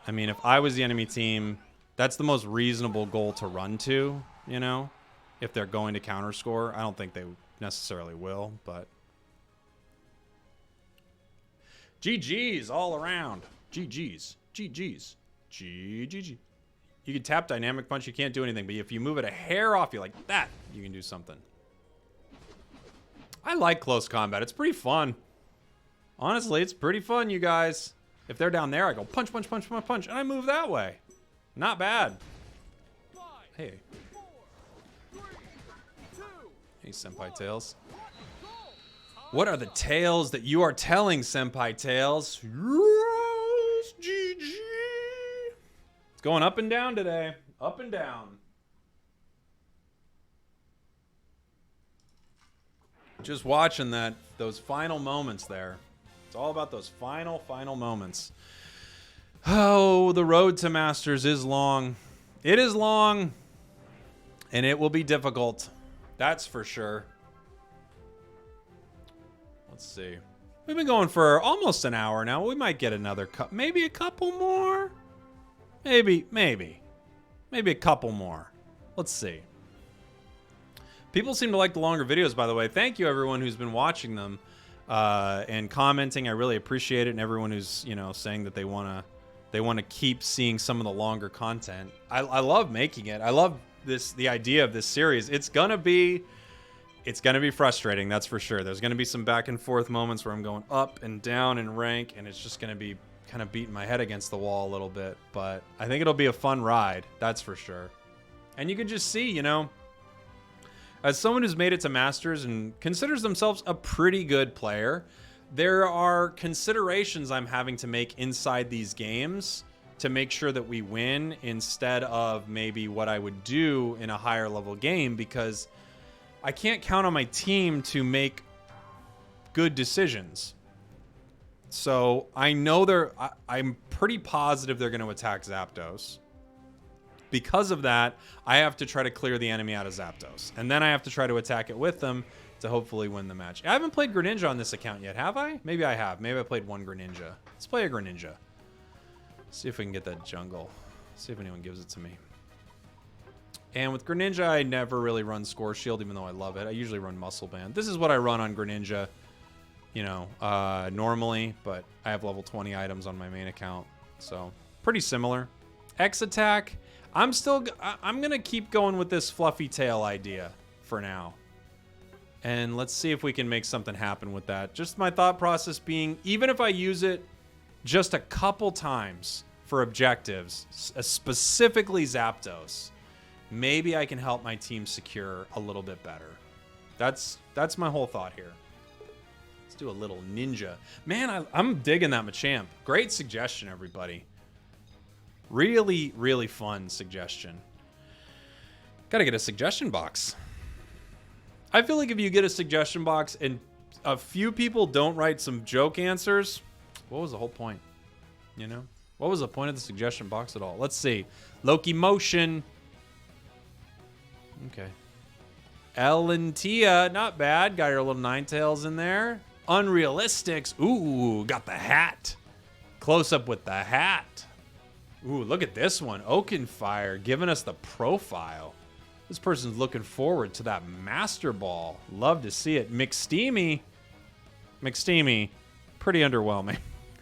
I mean, if I was the enemy team, that's the most reasonable goal to run to, you know? If they're going to counter score. I don't think they necessarily will, but... GG's all around. GG's. GG's. GGG. You can tap Dynamic Punch, you can't do anything, but if you move it a hair off you like that, you can do something. I like close combat. It's pretty fun. Honestly, it's pretty fun, you guys. If they're down there, I go punch, punch, punch, punch, punch, and I move that way. Not bad. Hey. Hey, Senpai Tails. What are the tales that you are telling, Senpai Tails? Yes, GG. It's going up and down today. Up and down. Just watching those final moments there. It's all about those final moments. Oh, the road to Masters is long. It is long. And it will be difficult. That's for sure. Let's see. We've been going for almost an hour now. We might get another maybe a couple more. Maybe a couple more. Let's see. People seem to like the longer videos, by the way. Thank you, everyone who's been watching them and commenting. I really appreciate it, and everyone who's saying that they want to keep seeing some of the longer content. I love making it. I love the idea of this series. It's gonna be frustrating, that's for sure. There's gonna be some back and forth moments where I'm going up and down in rank, and it's just gonna be kind of beating my head against the wall a little bit. But I think it'll be a fun ride, that's for sure. And you can just see, as someone who's made it to Masters and considers themselves a pretty good player, there are considerations I'm having to make inside these games to make sure that we win instead of maybe what I would do in a higher level game, because I can't count on my team to make good decisions. So I know I'm pretty positive they're going to attack Zapdos. Because of that, I have to try to clear the enemy out of Zapdos. And then I have to try to attack it with them to hopefully win the match. I haven't played Greninja on this account yet, have I? Maybe I have. Maybe I played one Greninja. Let's play a Greninja. See if we can get that jungle. See if anyone gives it to me. And with Greninja, I never really run Score Shield, even though I love it. I usually run Muscle Band. This is what I run on Greninja, you know, normally. But I have level 20 items on my main account. So, pretty similar. X Attack. I'm going to keep going with this fluffy tail idea for now. And let's see if we can make something happen with that. Just my thought process being, even if I use it just a couple times for objectives, specifically Zapdos, maybe I can help my team secure a little bit better. That's my whole thought here. Let's do a little ninja. Man, I'm digging that Machamp. Great suggestion, everybody. Really, really fun suggestion. Gotta get a suggestion box. I feel like if you get a suggestion box and a few people don't write some joke answers, what was the whole point? You know? What was the point of the suggestion box at all? Let's see. Loki Motion. Okay. Tia, not bad. Got your little Ninetales in there. Unrealistics. Ooh, got the hat. Close up with the hat. Ooh, look at this one. Oakenfire giving us the profile. This person's looking forward to that Master Ball. Love to see it. McSteamy, pretty underwhelming.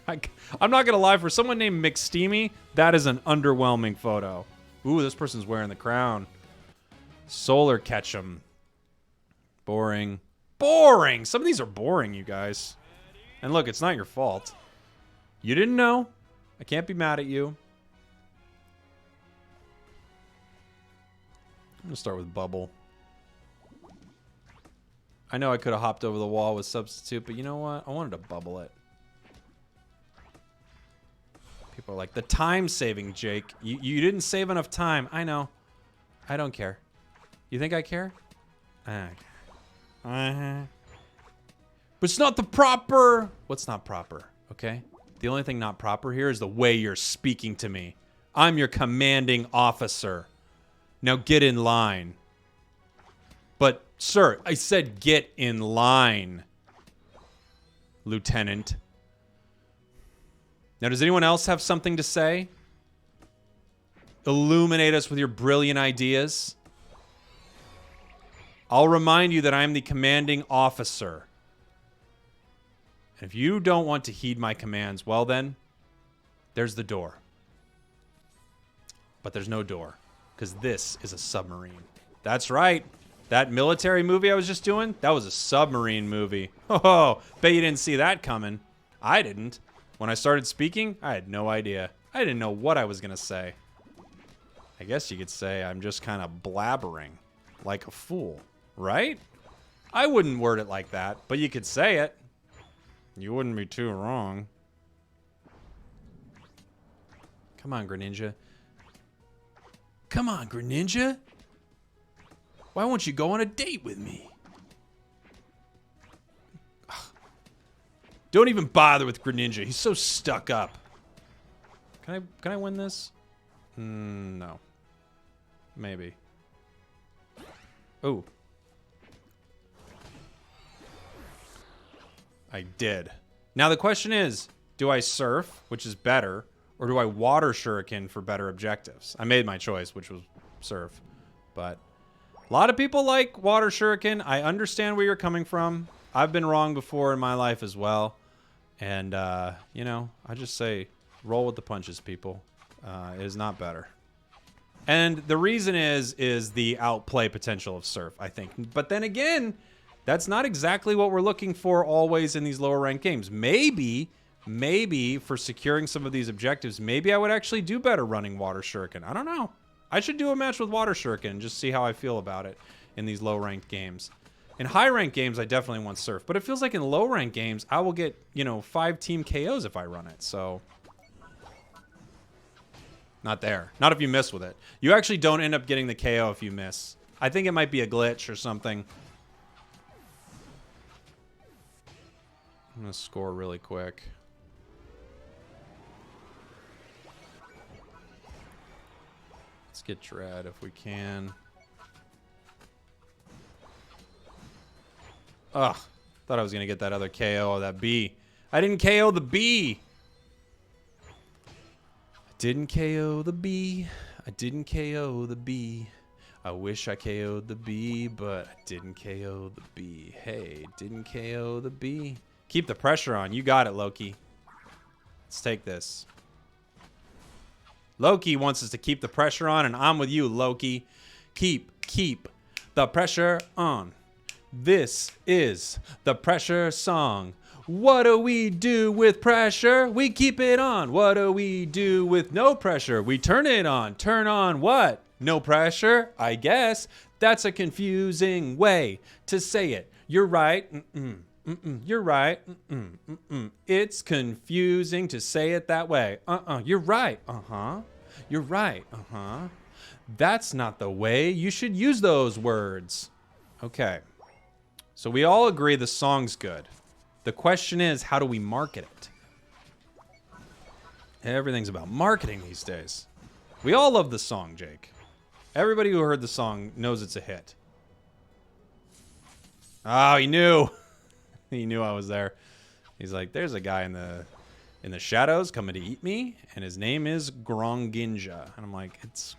I'm not going to lie. For someone named McSteamy, that is an underwhelming photo. Ooh, this person's wearing the crown. Solar Ketchum. Boring. Boring! Some of these are boring, you guys. And look, it's not your fault. You didn't know. I can't be mad at you. I'm going to start with Bubble. I know I could have hopped over the wall with Substitute, but you know what? I wanted to bubble it. People are like, the time saving, Jake. You didn't save enough time. I know. I don't care. You think I care? But it's not the proper... What's not proper? Okay? The only thing not proper here is the way you're speaking to me. I'm your commanding officer. Now get in line. But, sir, I said get in line, Lieutenant. Now, does anyone else have something to say? Illuminate us with your brilliant ideas. I'll remind you that I'm the commanding officer. And if you don't want to heed my commands, well then, there's the door. But there's no door. Because this is a submarine. That's right. That military movie I was just doing, that was a submarine movie. Oh, bet you didn't see that coming. I didn't. When I started speaking, I had no idea. I didn't know what I was going to say. I guess you could say I'm just kind of blabbering like a fool, right? I wouldn't word it like that, but you could say it. You wouldn't be too wrong. Come on, Greninja. Come on, Greninja. Why won't you go on a date with me? Ugh. Don't even bother with Greninja. He's so stuck up. Can I win this? No. Maybe. Ooh. I did. Now the question is, do I surf, which is better, or do I water shuriken for better objectives? I made my choice, which was surf. But a lot of people like water shuriken. I understand where you're coming from. I've been wrong before in my life as well. And, you know, I just say roll with the punches, people. It is not better. And the reason is the outplay potential of surf, I think. But then again, that's not exactly what we're looking for always in these lower ranked games. Maybe for securing some of these objectives, maybe I would actually do better running water shuriken. I don't know. I should do a match with water shuriken and just see how I feel about it in these low ranked games. In high ranked games, I definitely want surf, but it feels like in low ranked games, I will get, you know, 5 team KOs if I run it. So not there. Not if you miss with it. You actually don't end up getting the KO if you miss. I think it might be a glitch or something. I'm going to score really quick. Let's get Dread if we can. Ugh. Thought I was going to get that other KO of that bee. I didn't KO the bee. I didn't KO the bee. I didn't KO the bee. I wish I KO'd the bee, but I didn't KO the bee. Hey, didn't KO the bee. Keep the pressure on. You got it, Loki. Let's take this. Loki wants us to keep the pressure on, and I'm with you, Loki. Keep the pressure on. This is the pressure song. What do we do with pressure? We keep it on. What do we do with no pressure? We turn it on. Turn on what? No pressure? I guess. That's a confusing way to say it. You're right. You're right. It's confusing to say it that way. You're right. You're right. That's not the way you should use those words. Okay. So we all agree the song's good. The question is, how do we market it? Everything's about marketing these days. We all love the song, Jake. Everybody who heard the song knows it's a hit. Oh, he knew. He knew I was there. He's like, there's a guy in the shadows coming to eat me, and his name is Greninja. And I'm like, it's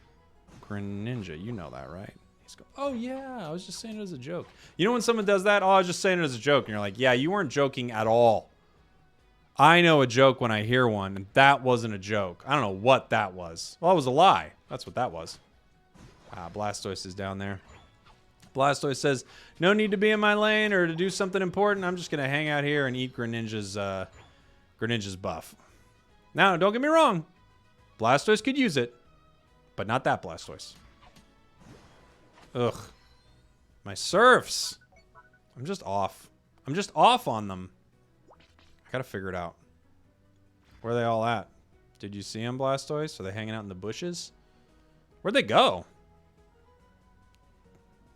Greninja. You know that, right? He's going, oh, yeah, I was just saying it as a joke. You know when someone does that? Oh, I was just saying it as a joke. And you're like, yeah, you weren't joking at all. I know a joke when I hear one, and that wasn't a joke. I don't know what that was. Well, it was a lie. That's what that was. Blastoise is down there. Blastoise says, no need to be in my lane or to do something important. I'm just going to hang out here and eat Greninja's buff. Now, don't get me wrong. Blastoise could use it, but not that Blastoise. Ugh. My Surfs. I'm just off. I'm just off on them. I gotta figure it out. Where are they all at? Did you see them, Blastoise? Are they hanging out in the bushes? Where'd they go?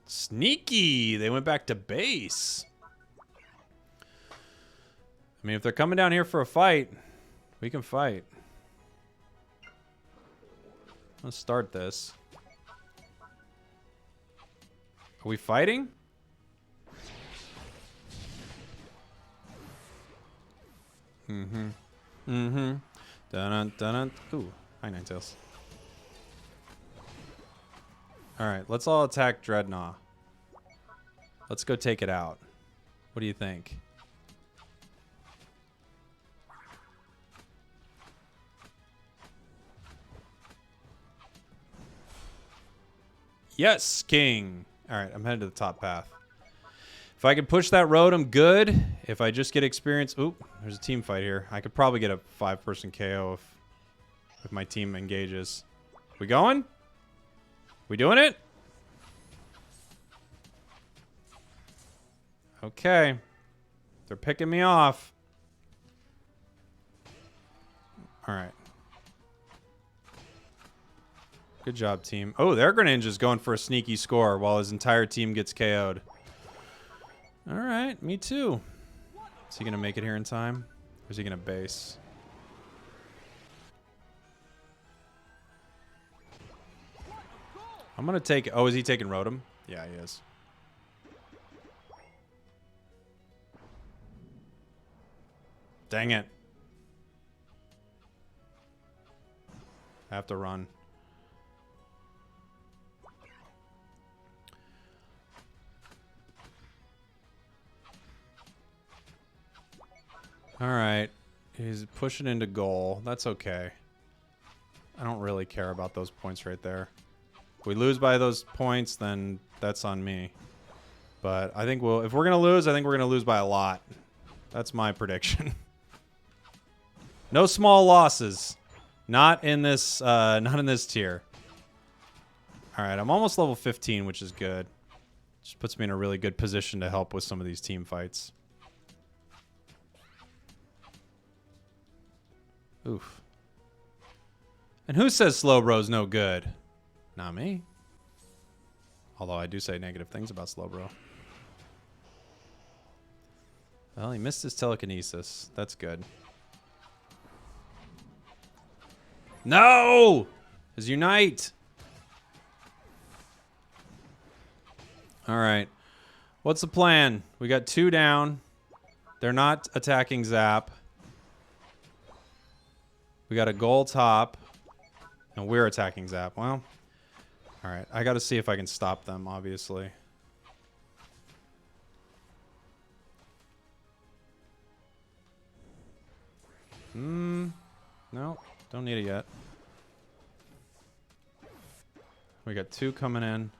Sneaky. They went back to base. I mean, if they're coming down here for a fight, we can fight. Let's start this. Are we fighting? Dun-dun, dun-dun. Ooh, hi, Ninetales. Alright, let's all attack Dreadnought. Let's go take it out. What do you think? Yes, King. Alright, I'm headed to the top path. If I could push that road, I'm good. If I just get experience... Oop, there's a team fight here. I could probably get a 5-person KO if my team engages. We going? We doing it? Okay. They're picking me off. Alright. Good job, team. Oh, their Greninja's going for a sneaky score while his entire team gets KO'd. All right, me too. Is he going to make it here in time? Or is he going to base? I'm going to take... Oh, is he taking Rotom? Yeah, he is. Dang it. I have to run. All right. He's pushing into goal. That's okay. I don't really care about those points right there. If we lose by those points, then that's on me. But I think if we're going to lose, I think we're going to lose by a lot. That's my prediction. No small losses. Not in this tier. All right, I'm almost level 15, which is good. Just puts me in a really good position to help with some of these team fights. Oof. And who says Slowbro's no good? Not me. Although I do say negative things about Slowbro. Well, he missed his telekinesis. That's good. No! His Unite! All right. What's the plan? We got 2 down. They're not attacking Zap. We got a goal top. And we're attacking Zap. Well, all right. I got to see if I can stop them, obviously. No, don't need it yet. We got 2 coming in.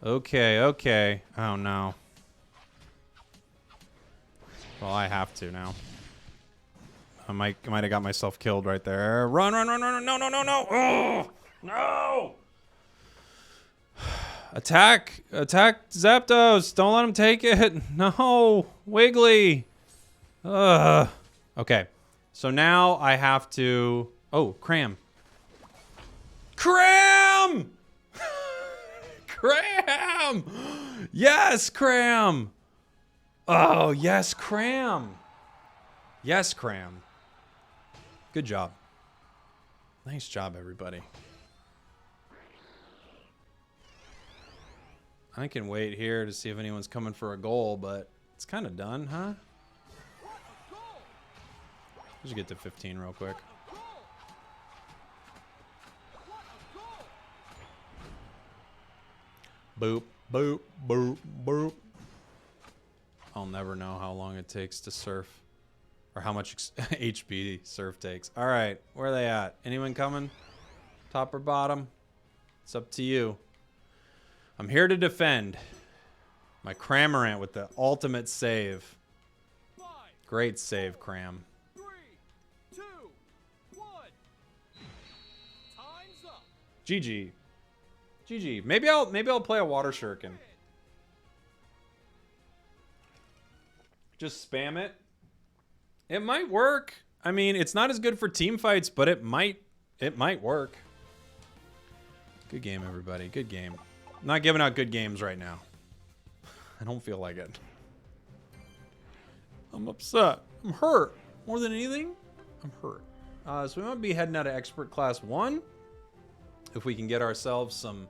Okay, okay. Oh, no. Well, I have to now. I might have got myself killed right there. Run, run, run, run, no, no, no, no. Oh, no. Attack Zapdos. Don't let him take it. No, Wiggly. Okay. So now I have to... Oh, Cram. Cram! Cram! Yes, Cram! Oh, yes, Cram. Yes, Cram. Good job. Nice job, everybody. I can wait here to see if anyone's coming for a goal, but it's kind of done, huh? Let's get to 15 real quick. Boop, boop, boop, boop. I'll never know how long it takes to surf. Or how much HP surf takes. All right, where are they at? Anyone coming? Top or bottom? It's up to you. I'm here to defend. My Cramorant with the ultimate save. Great save, Cram. 3, 2, 1. Time's up. GG. GG. Maybe I'll play a Water Shuriken. Just spam it. It might work. I mean, it's not as good for team fights, but it might work. Good game, everybody. Good game. I'm not giving out good games right now. I don't feel like it. I'm upset. I'm hurt. More than anything, I'm hurt. So we might be heading out of Expert Class 1. If we can get ourselves some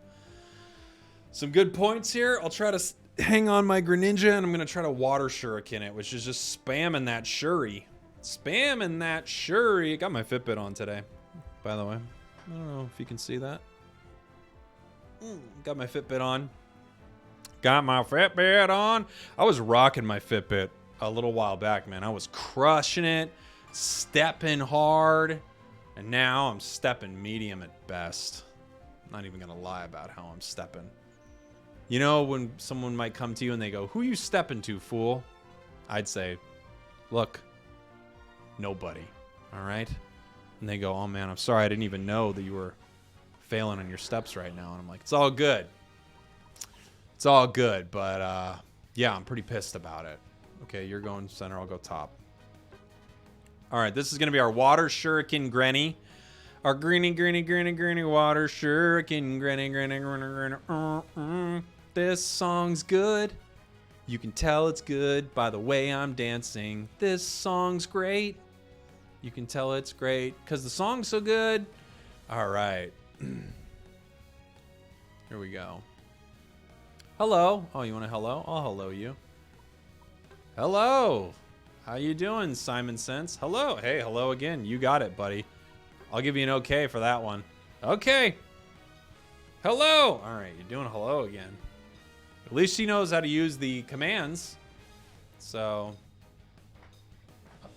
good points here, I'll try to hang on my Greninja, and I'm going to try to Water Shuriken it, which is just spamming that Shuri. Spamming that Shuri. Got my Fitbit on today, by the way. I don't know if you can see that. Got my Fitbit on. Got my Fitbit on. I was rocking my Fitbit a little while back, man. I was crushing it, stepping hard, and now I'm stepping medium at best. I'm not even going to lie about how I'm stepping. You know, when someone might come to you and they go, "Who you stepping to, fool?" I'd say, "Look, nobody." All right? And they go, "Oh, man, I'm sorry. I didn't even know that you were failing on your steps right now." And I'm like, "It's all good. It's all good." But, yeah, I'm pretty pissed about it. Okay, you're going center. I'll go top. All right, this is going to be our Water Shuriken Granny. Our Granny Water Shuriken Granny. This song's good. You can tell it's good by the way I'm dancing. This song's great. You can tell it's great because the song's so good. All right. Here we go. Hello. Oh, you want a hello? I'll hello you. Hello. How you doing, Simon Sense? Hello. Hey, hello again. You got it, buddy. I'll give you an okay for that one. Okay. Hello. All right, you're doing hello again. At least she knows how to use the commands. So.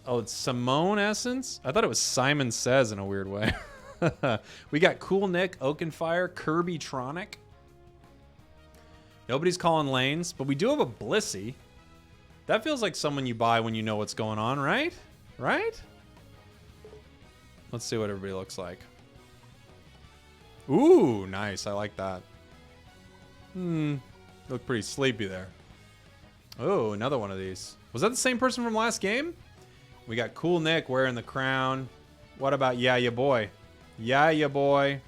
Oh, it's Simone Essence? I thought it was Simon Says in a weird way. We got Cool Nick, Oakenfire, Kirby Tronic. Nobody's calling lanes, but we do have a Blissey. That feels like someone you buy when you know what's going on, right? Right? Let's see what everybody looks like. Ooh, nice. I like that. Look pretty sleepy there. Oh, another one of these. Was that the same person from last game? We got Cool Nick wearing the crown. What about Yeah, Ya Boy? Yeah, Ya Boy.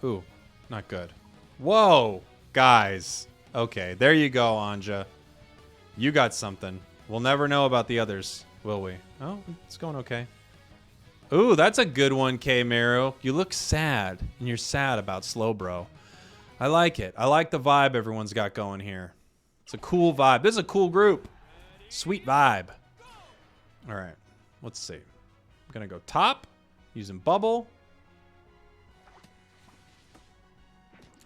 Ooh, not good. Whoa, guys. Okay, there you go, Anja. You got something. We'll never know about the others, will we? Oh, it's going okay. Ooh, that's a good one, K-Maru. You look sad, and you're sad about Slowbro. I like it. I like the vibe everyone's got going here. It's a cool vibe. This is a cool group. Sweet vibe. All right. Let's see. I'm going to go top. Using bubble.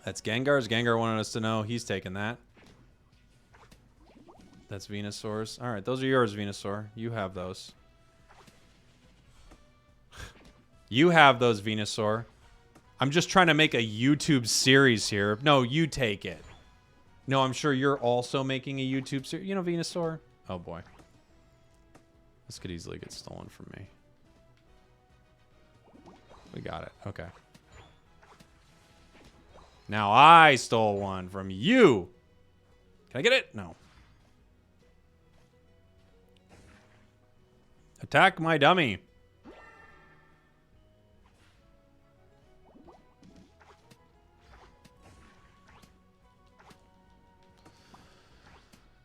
That's Gengar's. Gengar wanted us to know. He's taking that. That's Venusaur's. All right. Those are yours, Venusaur. You have those. You have those, Venusaur. I'm just trying to make a YouTube series here. No, you take it. No, I'm sure you're also making a YouTube series. You know, Venusaur? Oh, boy. This could easily get stolen from me. We got it. Okay. Now I stole one from you. Can I get it? No. Attack my dummy.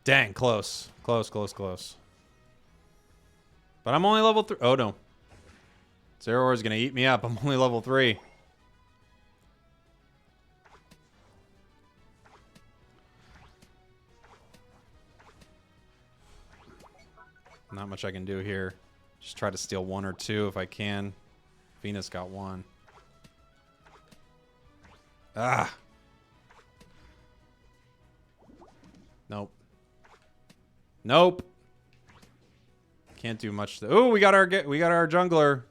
Dang, close. Close, close, close. But I'm only level 3. Oh, no. Zeraor is going to eat me up. I'm only level 3. Not much I can do here. Just try to steal 1 or 2 if I can. Venus got 1. Ah. Nope. Nope. Can't do much. Oh, we got our jungler.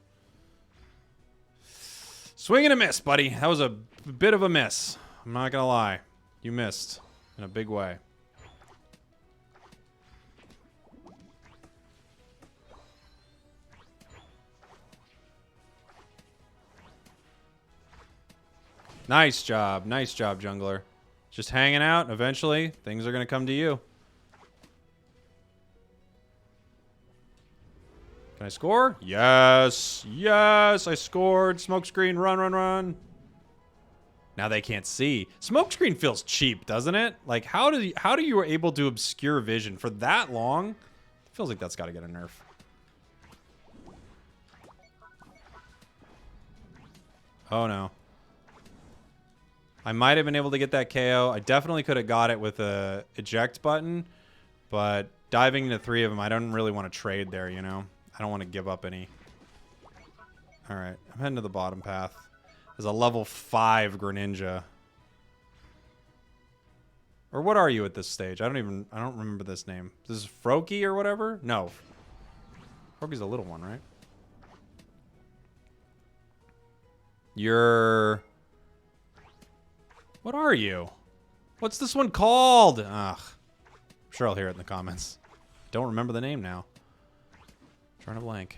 Swing and a miss, buddy. That was a bit of a miss. I'm not gonna lie. You missed in a big way. Nice job, jungler. Just hanging out. Eventually, things are gonna come to you. Can I score? Yes. Yes, I scored. Smokescreen, run, run, run. Now they can't see. Smokescreen feels cheap, doesn't it? Like, how do you were able to obscure vision for that long? Feels like that's got to get a nerf. Oh, no. I might have been able to get that KO. I definitely could have got it with a eject button, but diving into 3 of them, I don't really want to trade there, you know? I don't want to give up any. All right, I'm heading to the bottom path. There's a level 5 Greninja. Or what are you at this stage? I don't remember this name. This is Froakie or whatever? No. Froakie's a little one, right? You're... What are you? What's this one called? Ugh. I'm sure I'll hear it in the comments. Don't remember the name now. Trying to blank.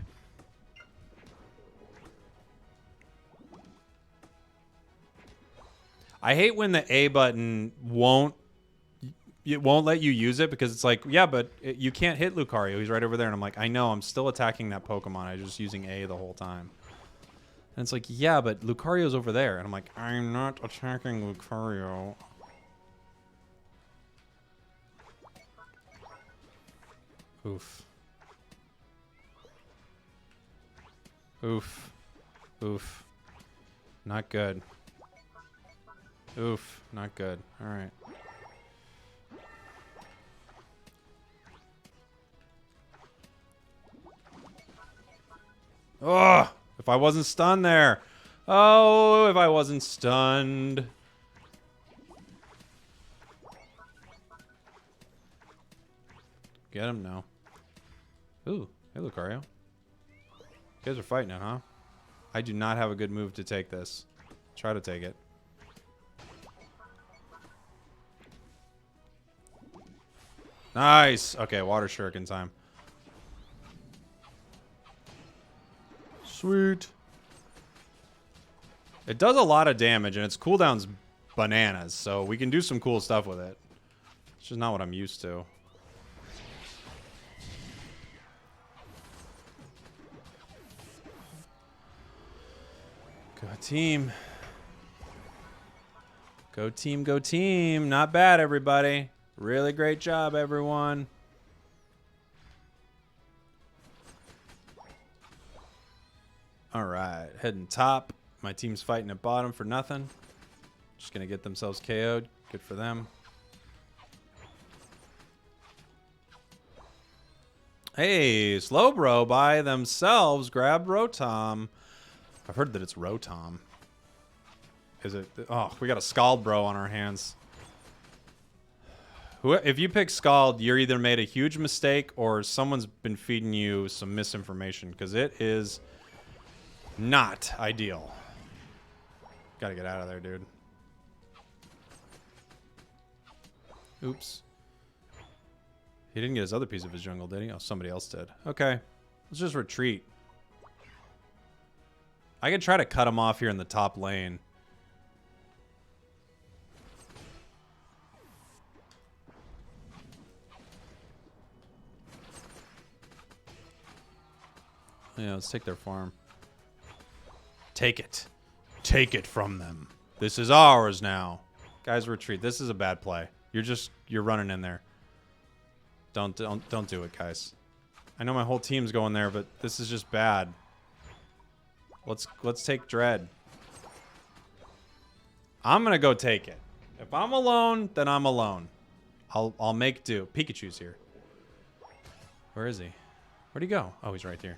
I hate when the A button won't let you use it because it's like, yeah, but you can't hit Lucario. He's right over there. And I'm like, I know, I'm still attacking that Pokemon. I'm just using A the whole time. And it's like, yeah, but Lucario's over there. And I'm like, I'm not attacking Lucario. Oof. Oof. Oof. Not good. Oof. Not good. All right. Oh, if I wasn't stunned there. Oh, if I wasn't stunned. Get him? No. Ooh. Hey, Lucario. You guys are fighting it, huh? I do not have a good move to take this. Try to take it. Nice. Okay, water shuriken time. Sweet. It does a lot of damage, and its cooldown's bananas, so we can do some cool stuff with it. It's just not what I'm used to. Go team. Go team, go team. Not bad, everybody. Really great job, everyone. All right, heading top. My team's fighting at bottom for nothing. Just gonna get themselves KO'd. Good for them. Hey, Slowbro by themselves grabbed Rotom. I've heard that it's Rotom. Is it? Oh, we got a Scald Bro on our hands. If you pick Scald, you're either made a huge mistake or someone's been feeding you some misinformation, because it is not ideal. Gotta get out of there, dude. Oops. He didn't get his other piece of his jungle, did he? Oh, somebody else did. Okay. Let's just retreat. I could try to cut him off here in the top lane. Yeah, let's take their farm. Take it. Take it from them. This is ours now. Guys, retreat. This is a bad play. You're running in there. Don't do it, guys. I know my whole team's going there, but this is just bad. Let's take Dread. I'm gonna go take it. If I'm alone, then I'm alone. I'll make do. Pikachu's here. Where is he? Where'd he go? Oh, he's right here.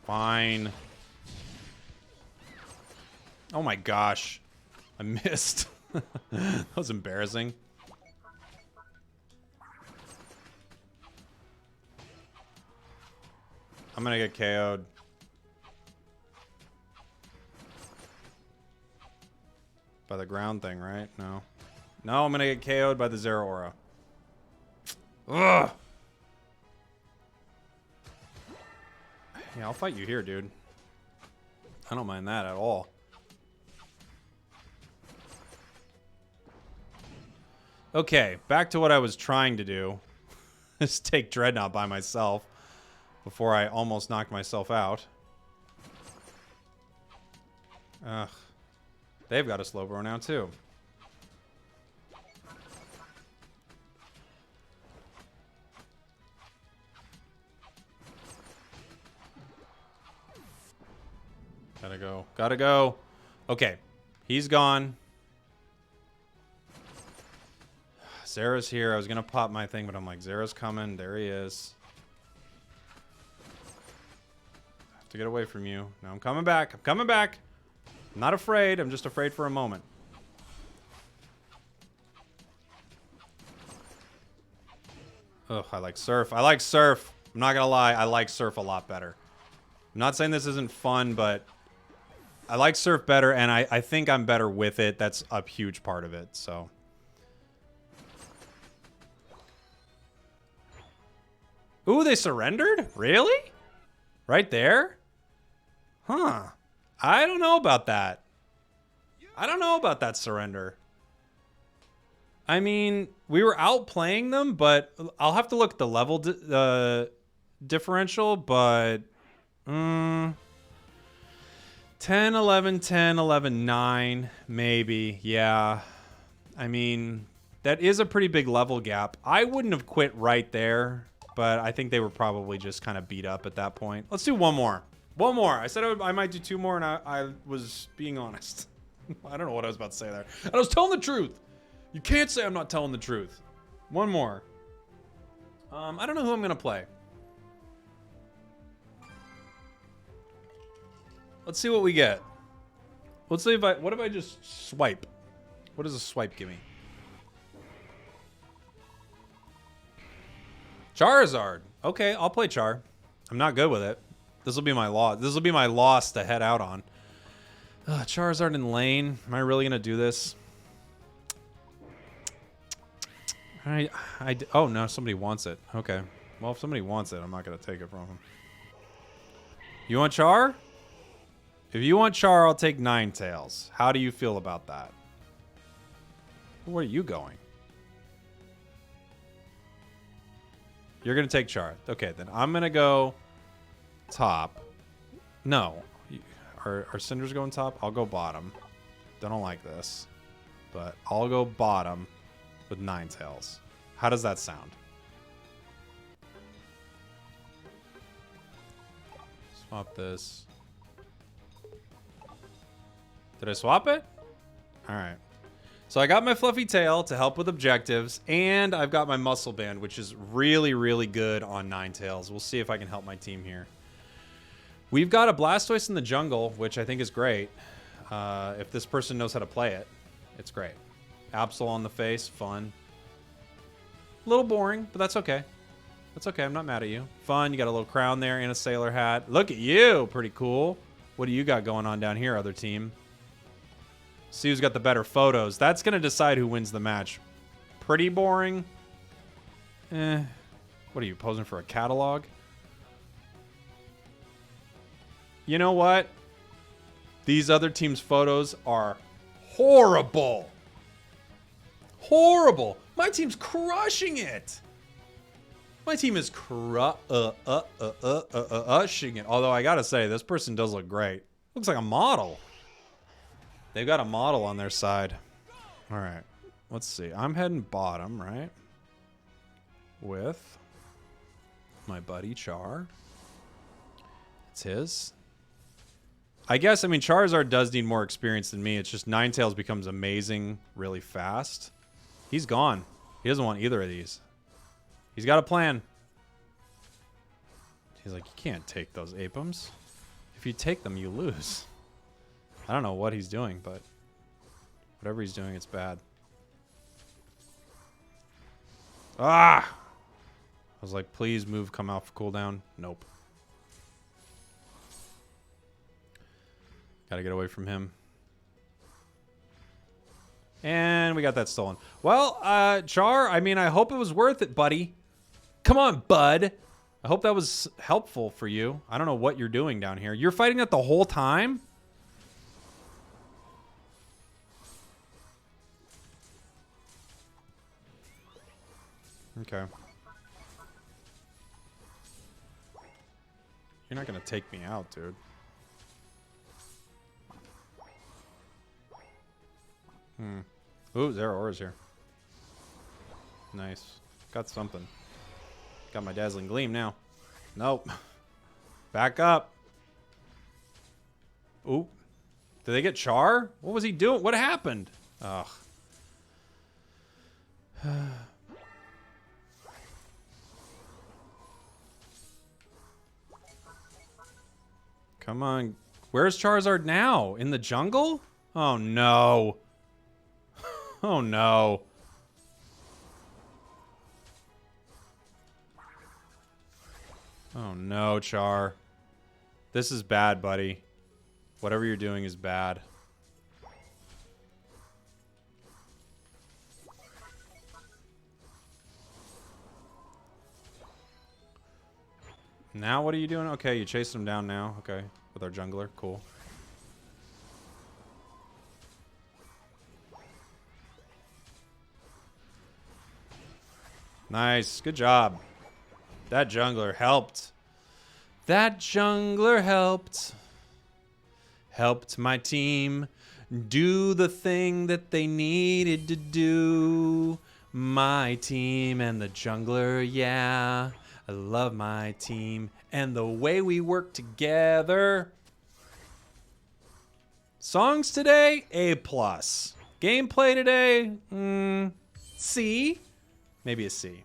Fine. Oh my gosh. I missed. That was embarrassing. I'm gonna get KO'd. By the ground thing, right? No. No, I'm gonna get KO'd by the Zeraora. Ugh! Yeah, I'll fight you here, dude. I don't mind that at all. Okay, back to what I was trying to do. Is take Dreadnought by myself before I almost knocked myself out. Ugh. They've got a Slowbro now, too. Gotta go. Gotta go. Okay. He's gone. Zera's here. I was gonna pop my thing, but I'm like, Zera's coming. There he is. I have to get away from you. No, I'm coming back. I'm coming back. I'm not afraid. I'm just afraid for a moment. Ugh, I like Surf. I like Surf. I'm not gonna lie. I like Surf a lot better. I'm not saying this isn't fun, but I like Surf better, and I think I'm better with it. That's a huge part of it, so. Ooh, they surrendered? Really? Right there? Huh. I don't know about that. I don't know about that surrender. I mean, we were outplaying them, but I'll have to look at the level differential, but 10, 11, 10, 11, 9, maybe. Yeah. I mean, that is a pretty big level gap. I wouldn't have quit right there, but I think they were probably just kind of beat up at that point. Let's do one more. One more. I said I might do 2 more, and I was being honest. I don't know what I was about to say there. And I was telling the truth. You can't say I'm not telling the truth. One more. I don't know who I'm going to play. Let's see what we get. Let's see what if I just swipe? What does a swipe give me? Charizard. Okay, I'll play Char. I'm not good with it. This will be my loss. This will be my loss to head out on. Charizard in lane. Am I really gonna do this? Oh no, somebody wants it. Okay. Well, if somebody wants it, I'm not gonna take it from them. You want Char? If you want Char, I'll take Ninetales. How do you feel about that? Where are you going? You're going to take Char. Okay, then I'm going to go top. No. Are Cinders going top? I'll go bottom. Don't like this. But I'll go bottom with Ninetales. How does that sound? Swap this. Did I swap it? All right. So I got my fluffy tail to help with objectives, and I've got my muscle band, which is really, really good on Ninetales. We'll see if I can help my team here. We've got a Blastoise in the jungle, which I think is great. If this person knows how to play it, it's great. Absol on the face, fun. A little boring, but that's okay. That's okay, I'm not mad at you. Fun, you got a little crown there and a sailor hat. Look at you, pretty cool. What do you got going on down here, other team? See who's got the better photos. That's going to decide who wins the match. Pretty boring. What are you, posing for a catalog? You know what? These other teams' photos are horrible. Horrible. My team's crushing it. My team is crushing it. Although I got to say, this person does look great. Looks like a model. They've got a model on their side. All right. Let's see. I'm heading bottom, right? With my buddy Char. It's his. I guess, I mean, Charizard does need more experience than me. It's just Ninetales becomes amazing really fast. He's gone. He doesn't want either of these. He's got a plan. He's like, you can't take those Apums. If you take them, you lose. I don't know what he's doing, but whatever he's doing, it's bad. Ah! I was like, please move, come off cooldown. Nope. Gotta get away from him. And we got that stolen. Well, Char, I mean, I hope it was worth it, buddy. Come on, bud. I hope that was helpful for you. I don't know what you're doing down here. You're fighting that the whole time? Okay. You're not gonna take me out, dude. Ooh, Zeraora's here. Nice. Got something. Got my Dazzling Gleam now. Nope. Back up. Ooh. Did they get Char? What was he doing? What happened? Ugh. Come on. Where's Charizard now? In the jungle? Oh, no. Oh, no. Oh, no, Char. This is bad, buddy. Whatever you're doing is bad. Now what are you doing? Okay, you chased him down now. Okay, with our jungler. Cool. Nice. Good job. That jungler helped. That jungler helped. Helped my team do the thing that they needed to do. My team and the jungler, yeah. I love my team and the way we work together. Songs today, A+. Gameplay today, C. Maybe a C.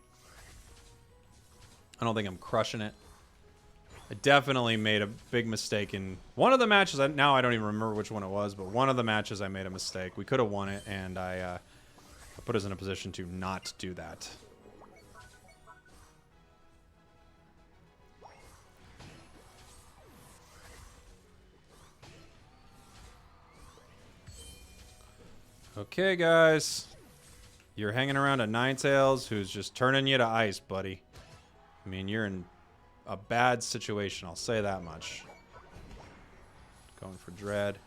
I don't think I'm crushing it. I definitely made a big mistake in one of the matches. Now I don't even remember which one it was, but one of the matches I made a mistake. We could have won it, and I put us in a position to not do that. Okay, guys. You're hanging around a Ninetales who's just turning you to ice, buddy. I mean, you're in a bad situation, I'll say that much. Going for Dread.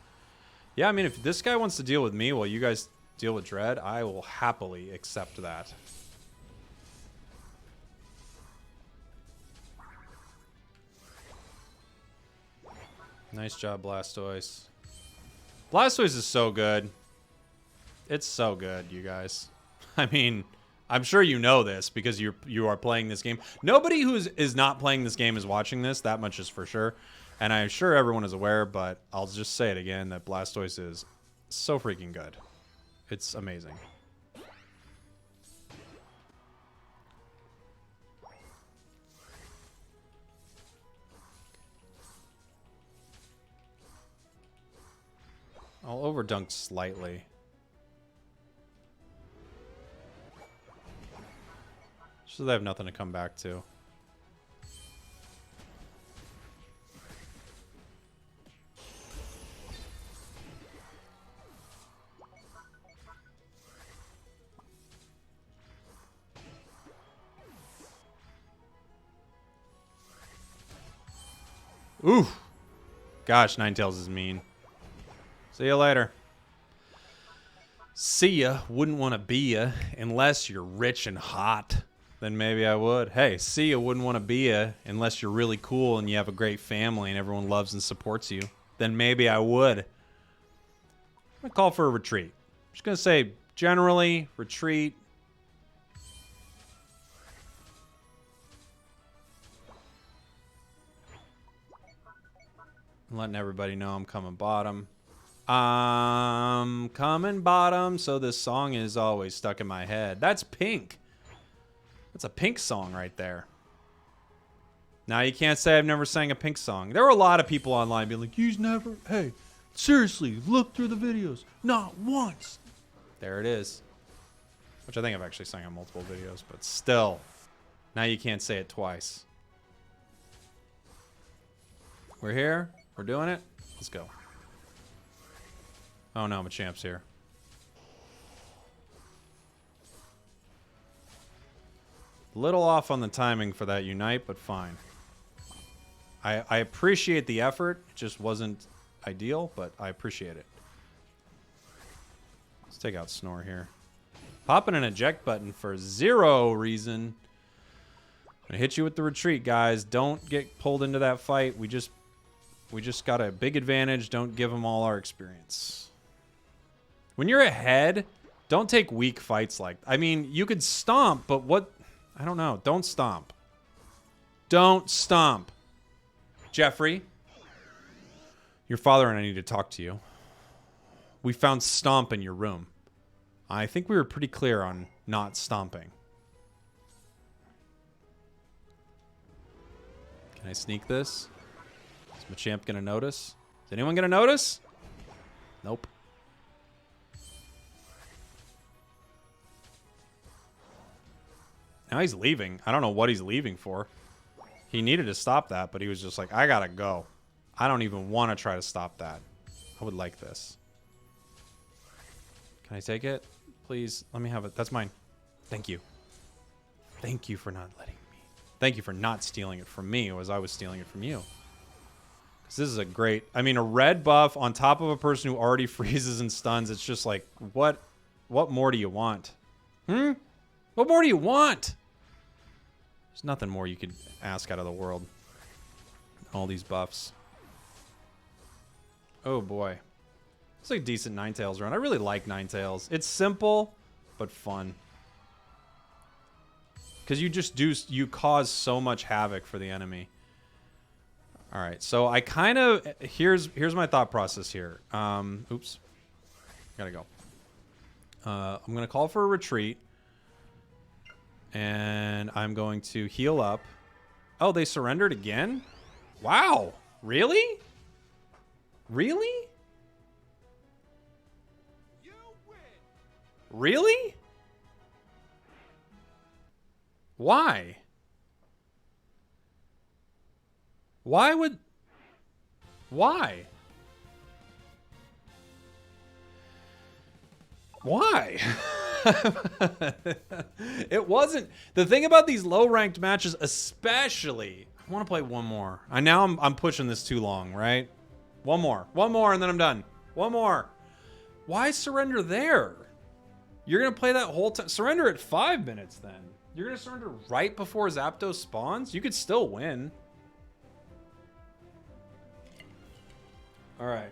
Yeah, I mean, if this guy wants to deal with me while you guys deal with Dread, I will happily accept that. Nice job, Blastoise. Blastoise is so good. It's so good, you guys. I mean, I'm sure you know this because you are playing this game. Nobody who is not playing this game is watching this. That much is for sure. And I'm sure everyone is aware, but I'll just say it again that Blastoise is so freaking good. It's amazing. I'll overdunk slightly. So they have nothing to come back to. Ooh. Gosh, Ninetales is mean. See you later. See ya. Wouldn't want to be ya unless you're rich and hot. Then maybe I would. Hey, see ya. Wouldn't want to be ya unless you're really cool and you have a great family and everyone loves and supports you. Then maybe I would. I'm going to call for a retreat. I'm just going to say, generally, retreat. I'm letting everybody know I'm coming bottom. I'm coming bottom, so this song is always stuck in my head. That's Pink. That's a Pink song right there. Now, you can't say I've never sang a Pink song. There were a lot of people online being like, "He's never, hey, seriously, look through the videos. Not once." There it is. Which I think I've actually sang on multiple videos, but still. Now you can't say it twice. We're here. We're doing it. Let's go. Oh no, Machamp's here. Little off on the timing for that Unite, but fine. I appreciate the effort. It just wasn't ideal, but I appreciate it. Let's take out Snore here. Popping an eject button for zero reason. I'm gonna hit you with the retreat, guys. Don't get pulled into that fight. We just got a big advantage. Don't give them all our experience. When you're ahead, don't take weak fights like... I mean, you could stomp, but what... I don't know. Don't stomp. Don't stomp. Jeffrey, your father and I need to talk to you. We found stomp in your room. I think we were pretty clear on not stomping. Can I sneak this? Is Machamp gonna notice? Is anyone gonna notice? Nope. Now he's leaving. I don't know what he's leaving for. He needed to stop that, but he was just like, I gotta go. I don't even want to try to stop that. I would like this. Can I take it? Please, let me have it. That's mine. Thank you. Thank you for not letting me. Thank you for not stealing it from me as I was stealing it from you. Because this is a great... I mean, a red buff on top of a person who already freezes and stuns. It's just like, what more do you want? What more do you want? There's nothing more you could ask out of the world. All these buffs. Oh boy. It's like a decent Ninetales run. I really like Ninetales. It's simple, but fun. Because you cause so much havoc for the enemy. Alright, so I kind of... Here's my thought process here. Oops. Gotta go. I'm going to call for a retreat. And I'm going to heal up. Oh, they surrendered again? Wow. Really? Really? You win. Really? Why? Why would... Why? Why? It wasn't... The thing about these low-ranked matches, especially... I want to play one more. I'm pushing this too long, right? One more. One more, and then I'm done. One more. Why surrender there? You're going to play that whole time... Surrender at 5 minutes, then. You're going to surrender right before Zapdos spawns? You could still win. All right.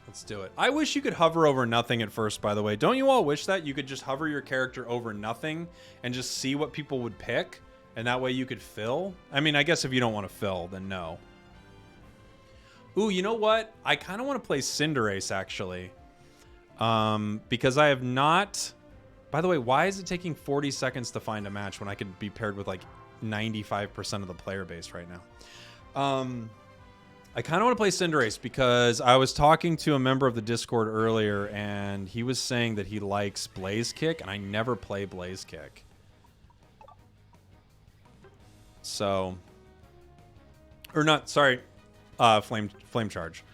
Let's do it. I wish you could hover over nothing at first, by the way. Don't you all wish that? You could just hover your character over nothing and just see what people would pick, and that way you could fill? I mean, I guess if you don't want to fill, then no. Ooh, you know what? I kind of want to play Cinderace, actually. Because I have not... By the way, why is it taking 40 seconds to find a match when I could be paired with, like, 95% of the player base right now? I kind of want to play Cinderace because I was talking to a member of the Discord earlier, and he was saying that he likes Blaze Kick, and I never play Blaze Kick. So... Or not, sorry. Flame Charge.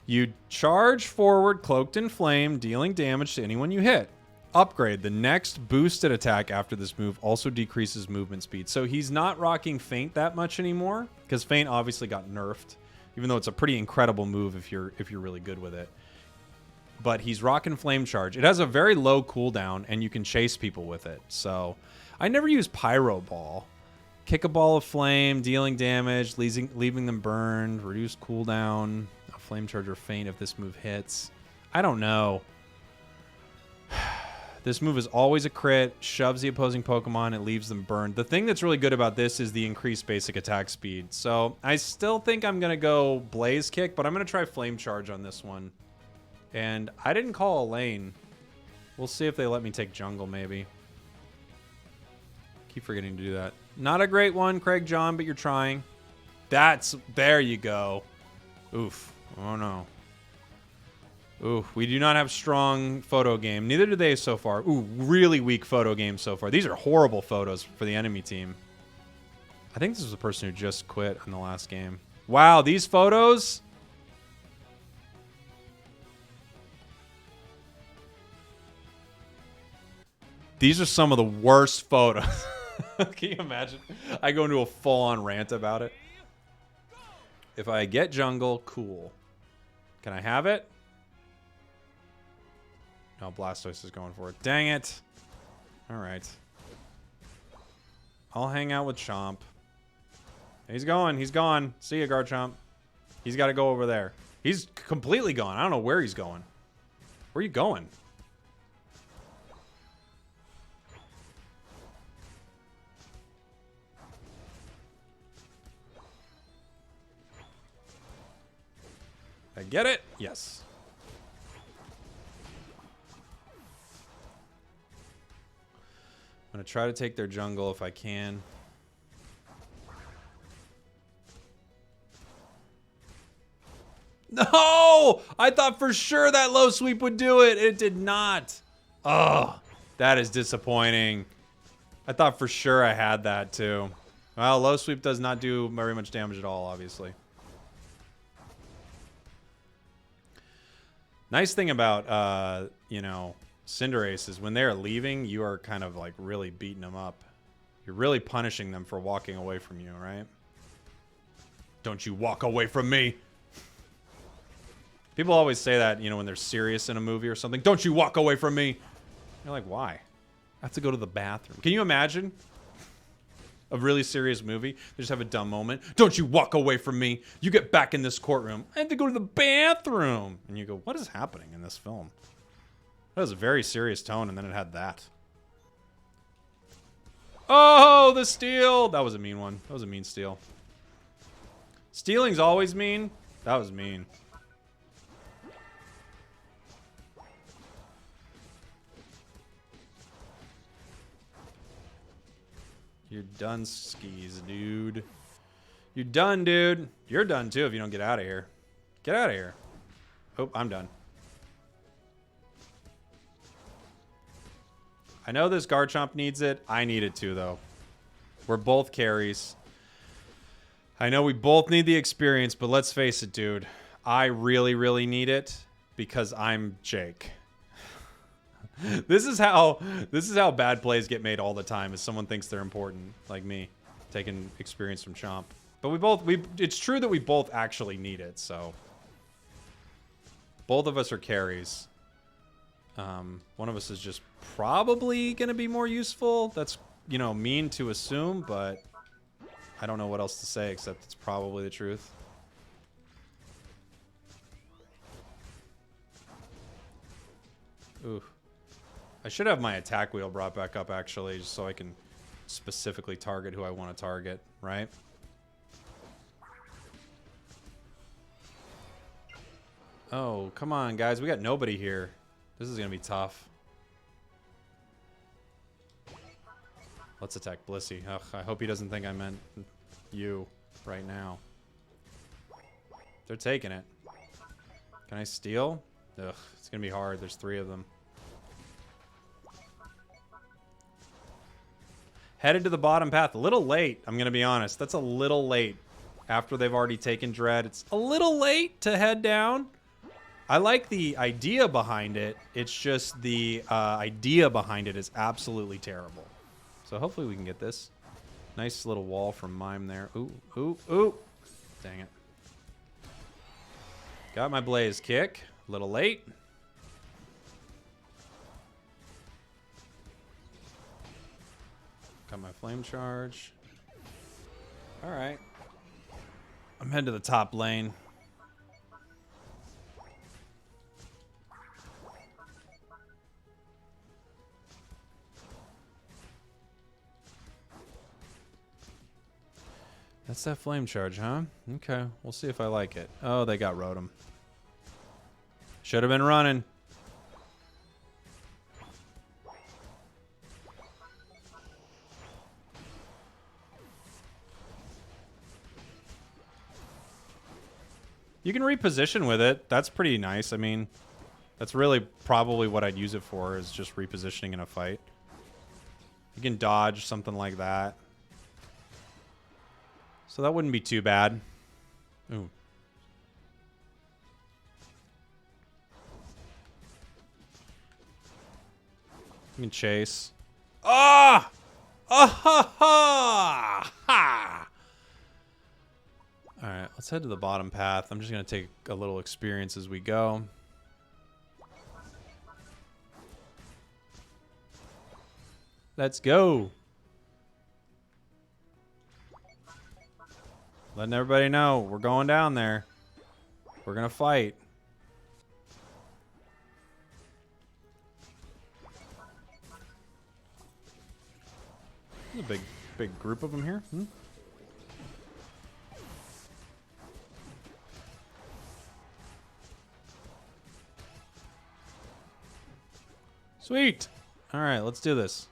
You charge forward, cloaked in flame, dealing damage to anyone you hit. Upgrade. The next boosted attack after this move also decreases movement speed. So he's not rocking Feint that much anymore, because Feint obviously got nerfed, even though it's a pretty incredible move if you're really good with it. But he's rocking Flame Charge. It has a very low cooldown, and you can chase people with it. So I never use Pyro Ball. Kick a ball of flame, dealing damage, leaving them burned, reduce cooldown, a flame charge or feint if this move hits. I don't know. This move is always a crit, shoves the opposing Pokemon, it leaves them burned. The thing that's really good about this is the increased basic attack speed. So I still think I'm going to go Blaze Kick, but I'm going to try Flame Charge on this one. And I didn't call a lane. We'll see if they let me take jungle, maybe. Keep forgetting to do that. Not a great one, Craig John, but you're trying. There you go. Oof. Oh, no. Ooh, we do not have strong photo game. Neither do they so far. Ooh, really weak photo game so far. These are horrible photos for the enemy team. I think this was the person who just quit in the last game. Wow, these photos... These are some of the worst photos. Can you imagine? I go into a full-on rant about it. If I get jungle, cool. Can I have it? No, Blastoise is going for it. Dang it. All right. I'll hang out with Chomp. He's going. He's gone. See ya, Garchomp. He's got to go over there. He's completely gone. I don't know where he's going. Where are you going? I get it? Yes. I'm going to try to take their jungle if I can. No! I thought for sure that low sweep would do it. It did not. Oh, that is disappointing. I thought for sure I had that too. Well, low sweep does not do very much damage at all, obviously. Nice thing about, you know, Cinderace is when they're leaving, you are kind of like really beating them up. You're really punishing them for walking away from you, right? Don't you walk away from me. People always say that, you know, when they're serious in a movie or something. Don't you walk away from me. You're like, why? I have to go to the bathroom. Can you imagine a really serious movie? They just have a dumb moment. Don't you walk away from me. You get back in this courtroom. I have to go to the bathroom. And you go, what is happening in this film? That was a very serious tone, and then it had that. Oh, the steal. That was a mean one. That was a mean steal. Stealing's always mean. That was mean. You're done, skis, dude. You're done, dude. You're done, too, if you don't get out of here. Get out of here. Oh, I'm done. I know this Garchomp needs it. I need it, too, though. We're both carries. I know we both need the experience, but let's face it, dude. I really, really need it because I'm Jake. This is how bad plays get made all the time, is someone thinks they're important, like me, taking experience from Chomp. But it's true that we both actually need it, so both of us are carries. One of us is just probably gonna be more useful. That's, you know, mean to assume, but I don't know what else to say except it's probably the truth. Ooh. I should have my attack wheel brought back up, actually, just so I can specifically target who I want to target, right? Oh, come on, guys. We got nobody here. This is going to be tough. Let's attack Blissey. Ugh, I hope he doesn't think I meant you right now. They're taking it. Can I steal? Ugh, it's going to be hard. There's 3 of them. Headed to the bottom path. A little late, I'm going to be honest. That's a little late. After they've already taken Dread, it's a little late to head down. I like the idea behind it. It's just the idea behind it is absolutely terrible. So hopefully we can get this. Nice little wall from Mime there. Ooh, ooh, ooh. Dang it. Got my Blaze kick. A little late. Got my Flame Charge. All right. I'm heading to the top lane. That's that Flame Charge, huh? Okay, we'll see if I like it. Oh, they got Rotom. Should have been running. You can reposition with it. That's pretty nice. I mean, that's really probably what I'd use it for, is just repositioning in a fight. You can dodge something like that. So that wouldn't be too bad. Ooh. You can chase. Ah! Ah ha ha! Ha! Alright, let's head to the bottom path. I'm just going to take a little experience as we go. Let's go. Letting everybody know we're going down there. We're going to fight. There's a big group of them here. Sweet. All right, let's do this.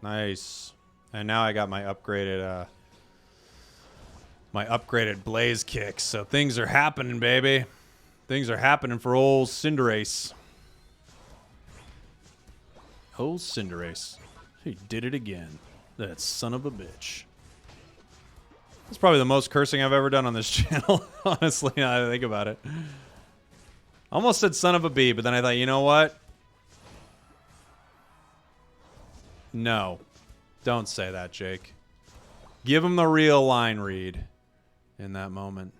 Nice. And now I got my upgraded Blaze kick. So things are happening, baby. Things are happening for old Cinderace. Old Cinderace. He did it again. That son of a bitch. That's probably the most cursing I've ever done on this channel. Honestly, now that I think about it. I almost said son of a bee, but then I thought, you know what? No. Don't say that, Jake. Give him the real line read in that moment.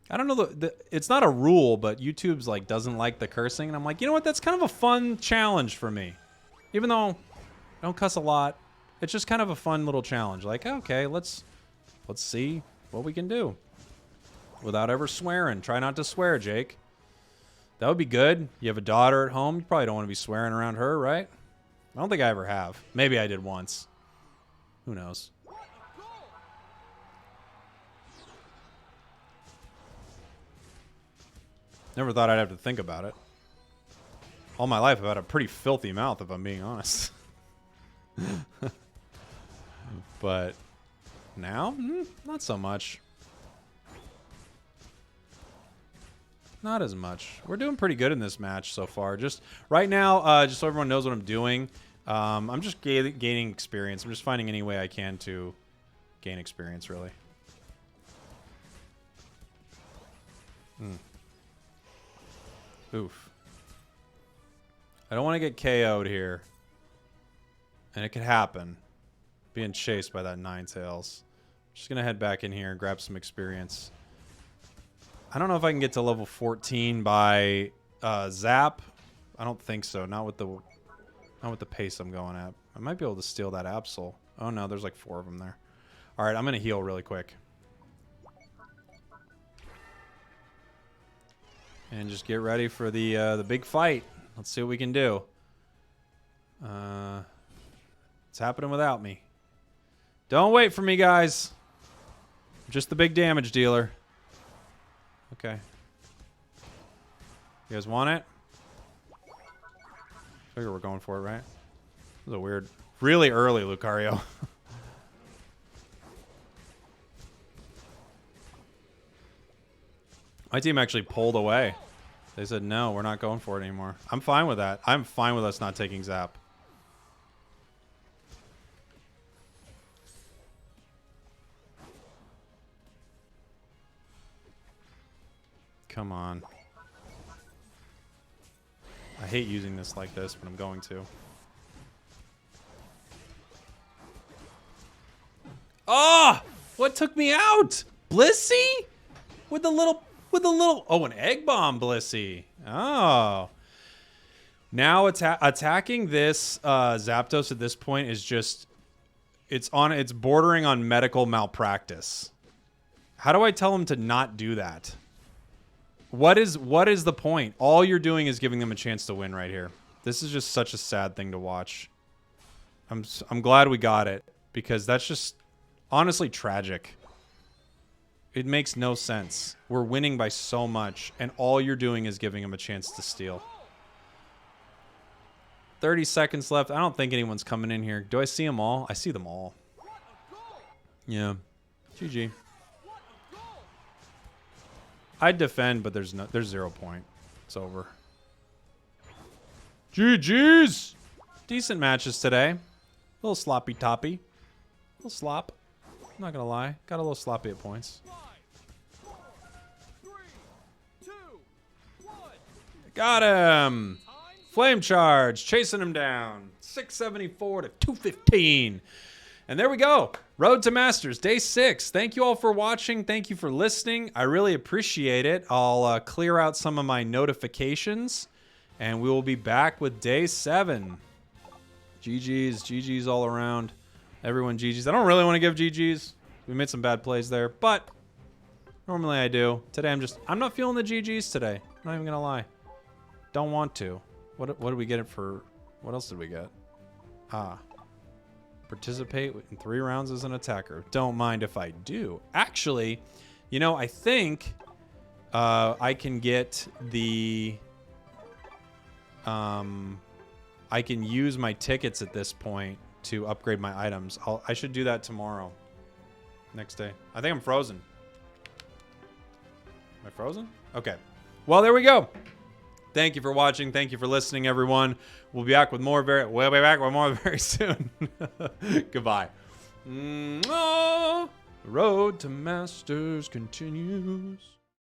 I don't know, it's not a rule, but YouTube's like doesn't like the cursing, and I'm like, you know what? That's kind of a fun challenge for me. Even though I don't cuss a lot, it's just kind of a fun little challenge. Like, okay, let's see what we can do without ever swearing. Try not to swear, Jake. That would be good. You have a daughter at home. You probably don't want to be swearing around her, right? I don't think I ever have. Maybe I did once. Who knows? Never thought I'd have to think about it. All my life I've had a pretty filthy mouth, if I'm being honest. But now, not so much. Not as much. We're doing pretty good in this match so far. Just right now, just so everyone knows what I'm doing, I'm just gaining experience. I'm just finding any way I can to gain experience, really. Oof. I don't want to get KO'd here. And it could happen. Being chased by that Ninetales. Just going to head back in here and grab some experience. I don't know if I can get to level 14 by Zap. I don't think so. Not with the pace I'm going at. I might be able to steal that Absol. Oh no, there's like 4 of them there. All right, I'm going to heal really quick. And just get ready for the big fight. Let's see what we can do. It's happening without me. Don't wait for me, guys. I'm just the big damage dealer. Okay. You guys want it? Figure we're going for it, right? This is a weird... Really early, Lucario. My team actually pulled away. They said, no, we're not going for it anymore. I'm fine with that. I'm fine with us not taking Zap. Come on. I hate using this like this, but I'm going to. Oh! What took me out? Blissey? With the little... Oh, an Egg Bomb Blissey. Oh. Now attacking this Zapdos at this point is just... It's bordering on medical malpractice. How do I tell him to not do that? What is the point? All you're doing is giving them a chance to win right here. This is just such a sad thing to watch. I'm glad we got it, because that's just honestly tragic. It makes no sense. We're winning by so much, and all you're doing is giving them a chance to steal. 30 seconds left. I don't think anyone's coming in here. Do I see them all? I see them all. Yeah. GG. I'd defend, but there's 0 point. It's over. GG's! Decent matches today. A little sloppy toppy. A little slop. I'm not gonna lie. Got a little sloppy at points. 5, 4, 3, 2, 1. Got him! Flame Charge, chasing him down. 674 to 215. And there we go. Road to Masters, day 6. Thank you all for watching. Thank you for listening. I really appreciate it. I'll clear out some of my notifications, and we will be back with day 7. GG's all around. Everyone GG's. I don't really want to give GG's. We made some bad plays there, but normally I do. Today I'm not feeling the GG's today. I'm not even gonna lie. Don't want to. What did we get it for? What else did we get? Participate in 3 rounds as an attacker. Don't mind if I do. Actually, you know, I think I can get the... I can use my tickets at this point to upgrade my items. I should do that tomorrow. Next day. I think I'm frozen. Am I frozen? Okay. Well, there we go. Thank you for watching. Thank you for listening, everyone. We'll be back with more very soon. Goodbye. The road to Masters continues.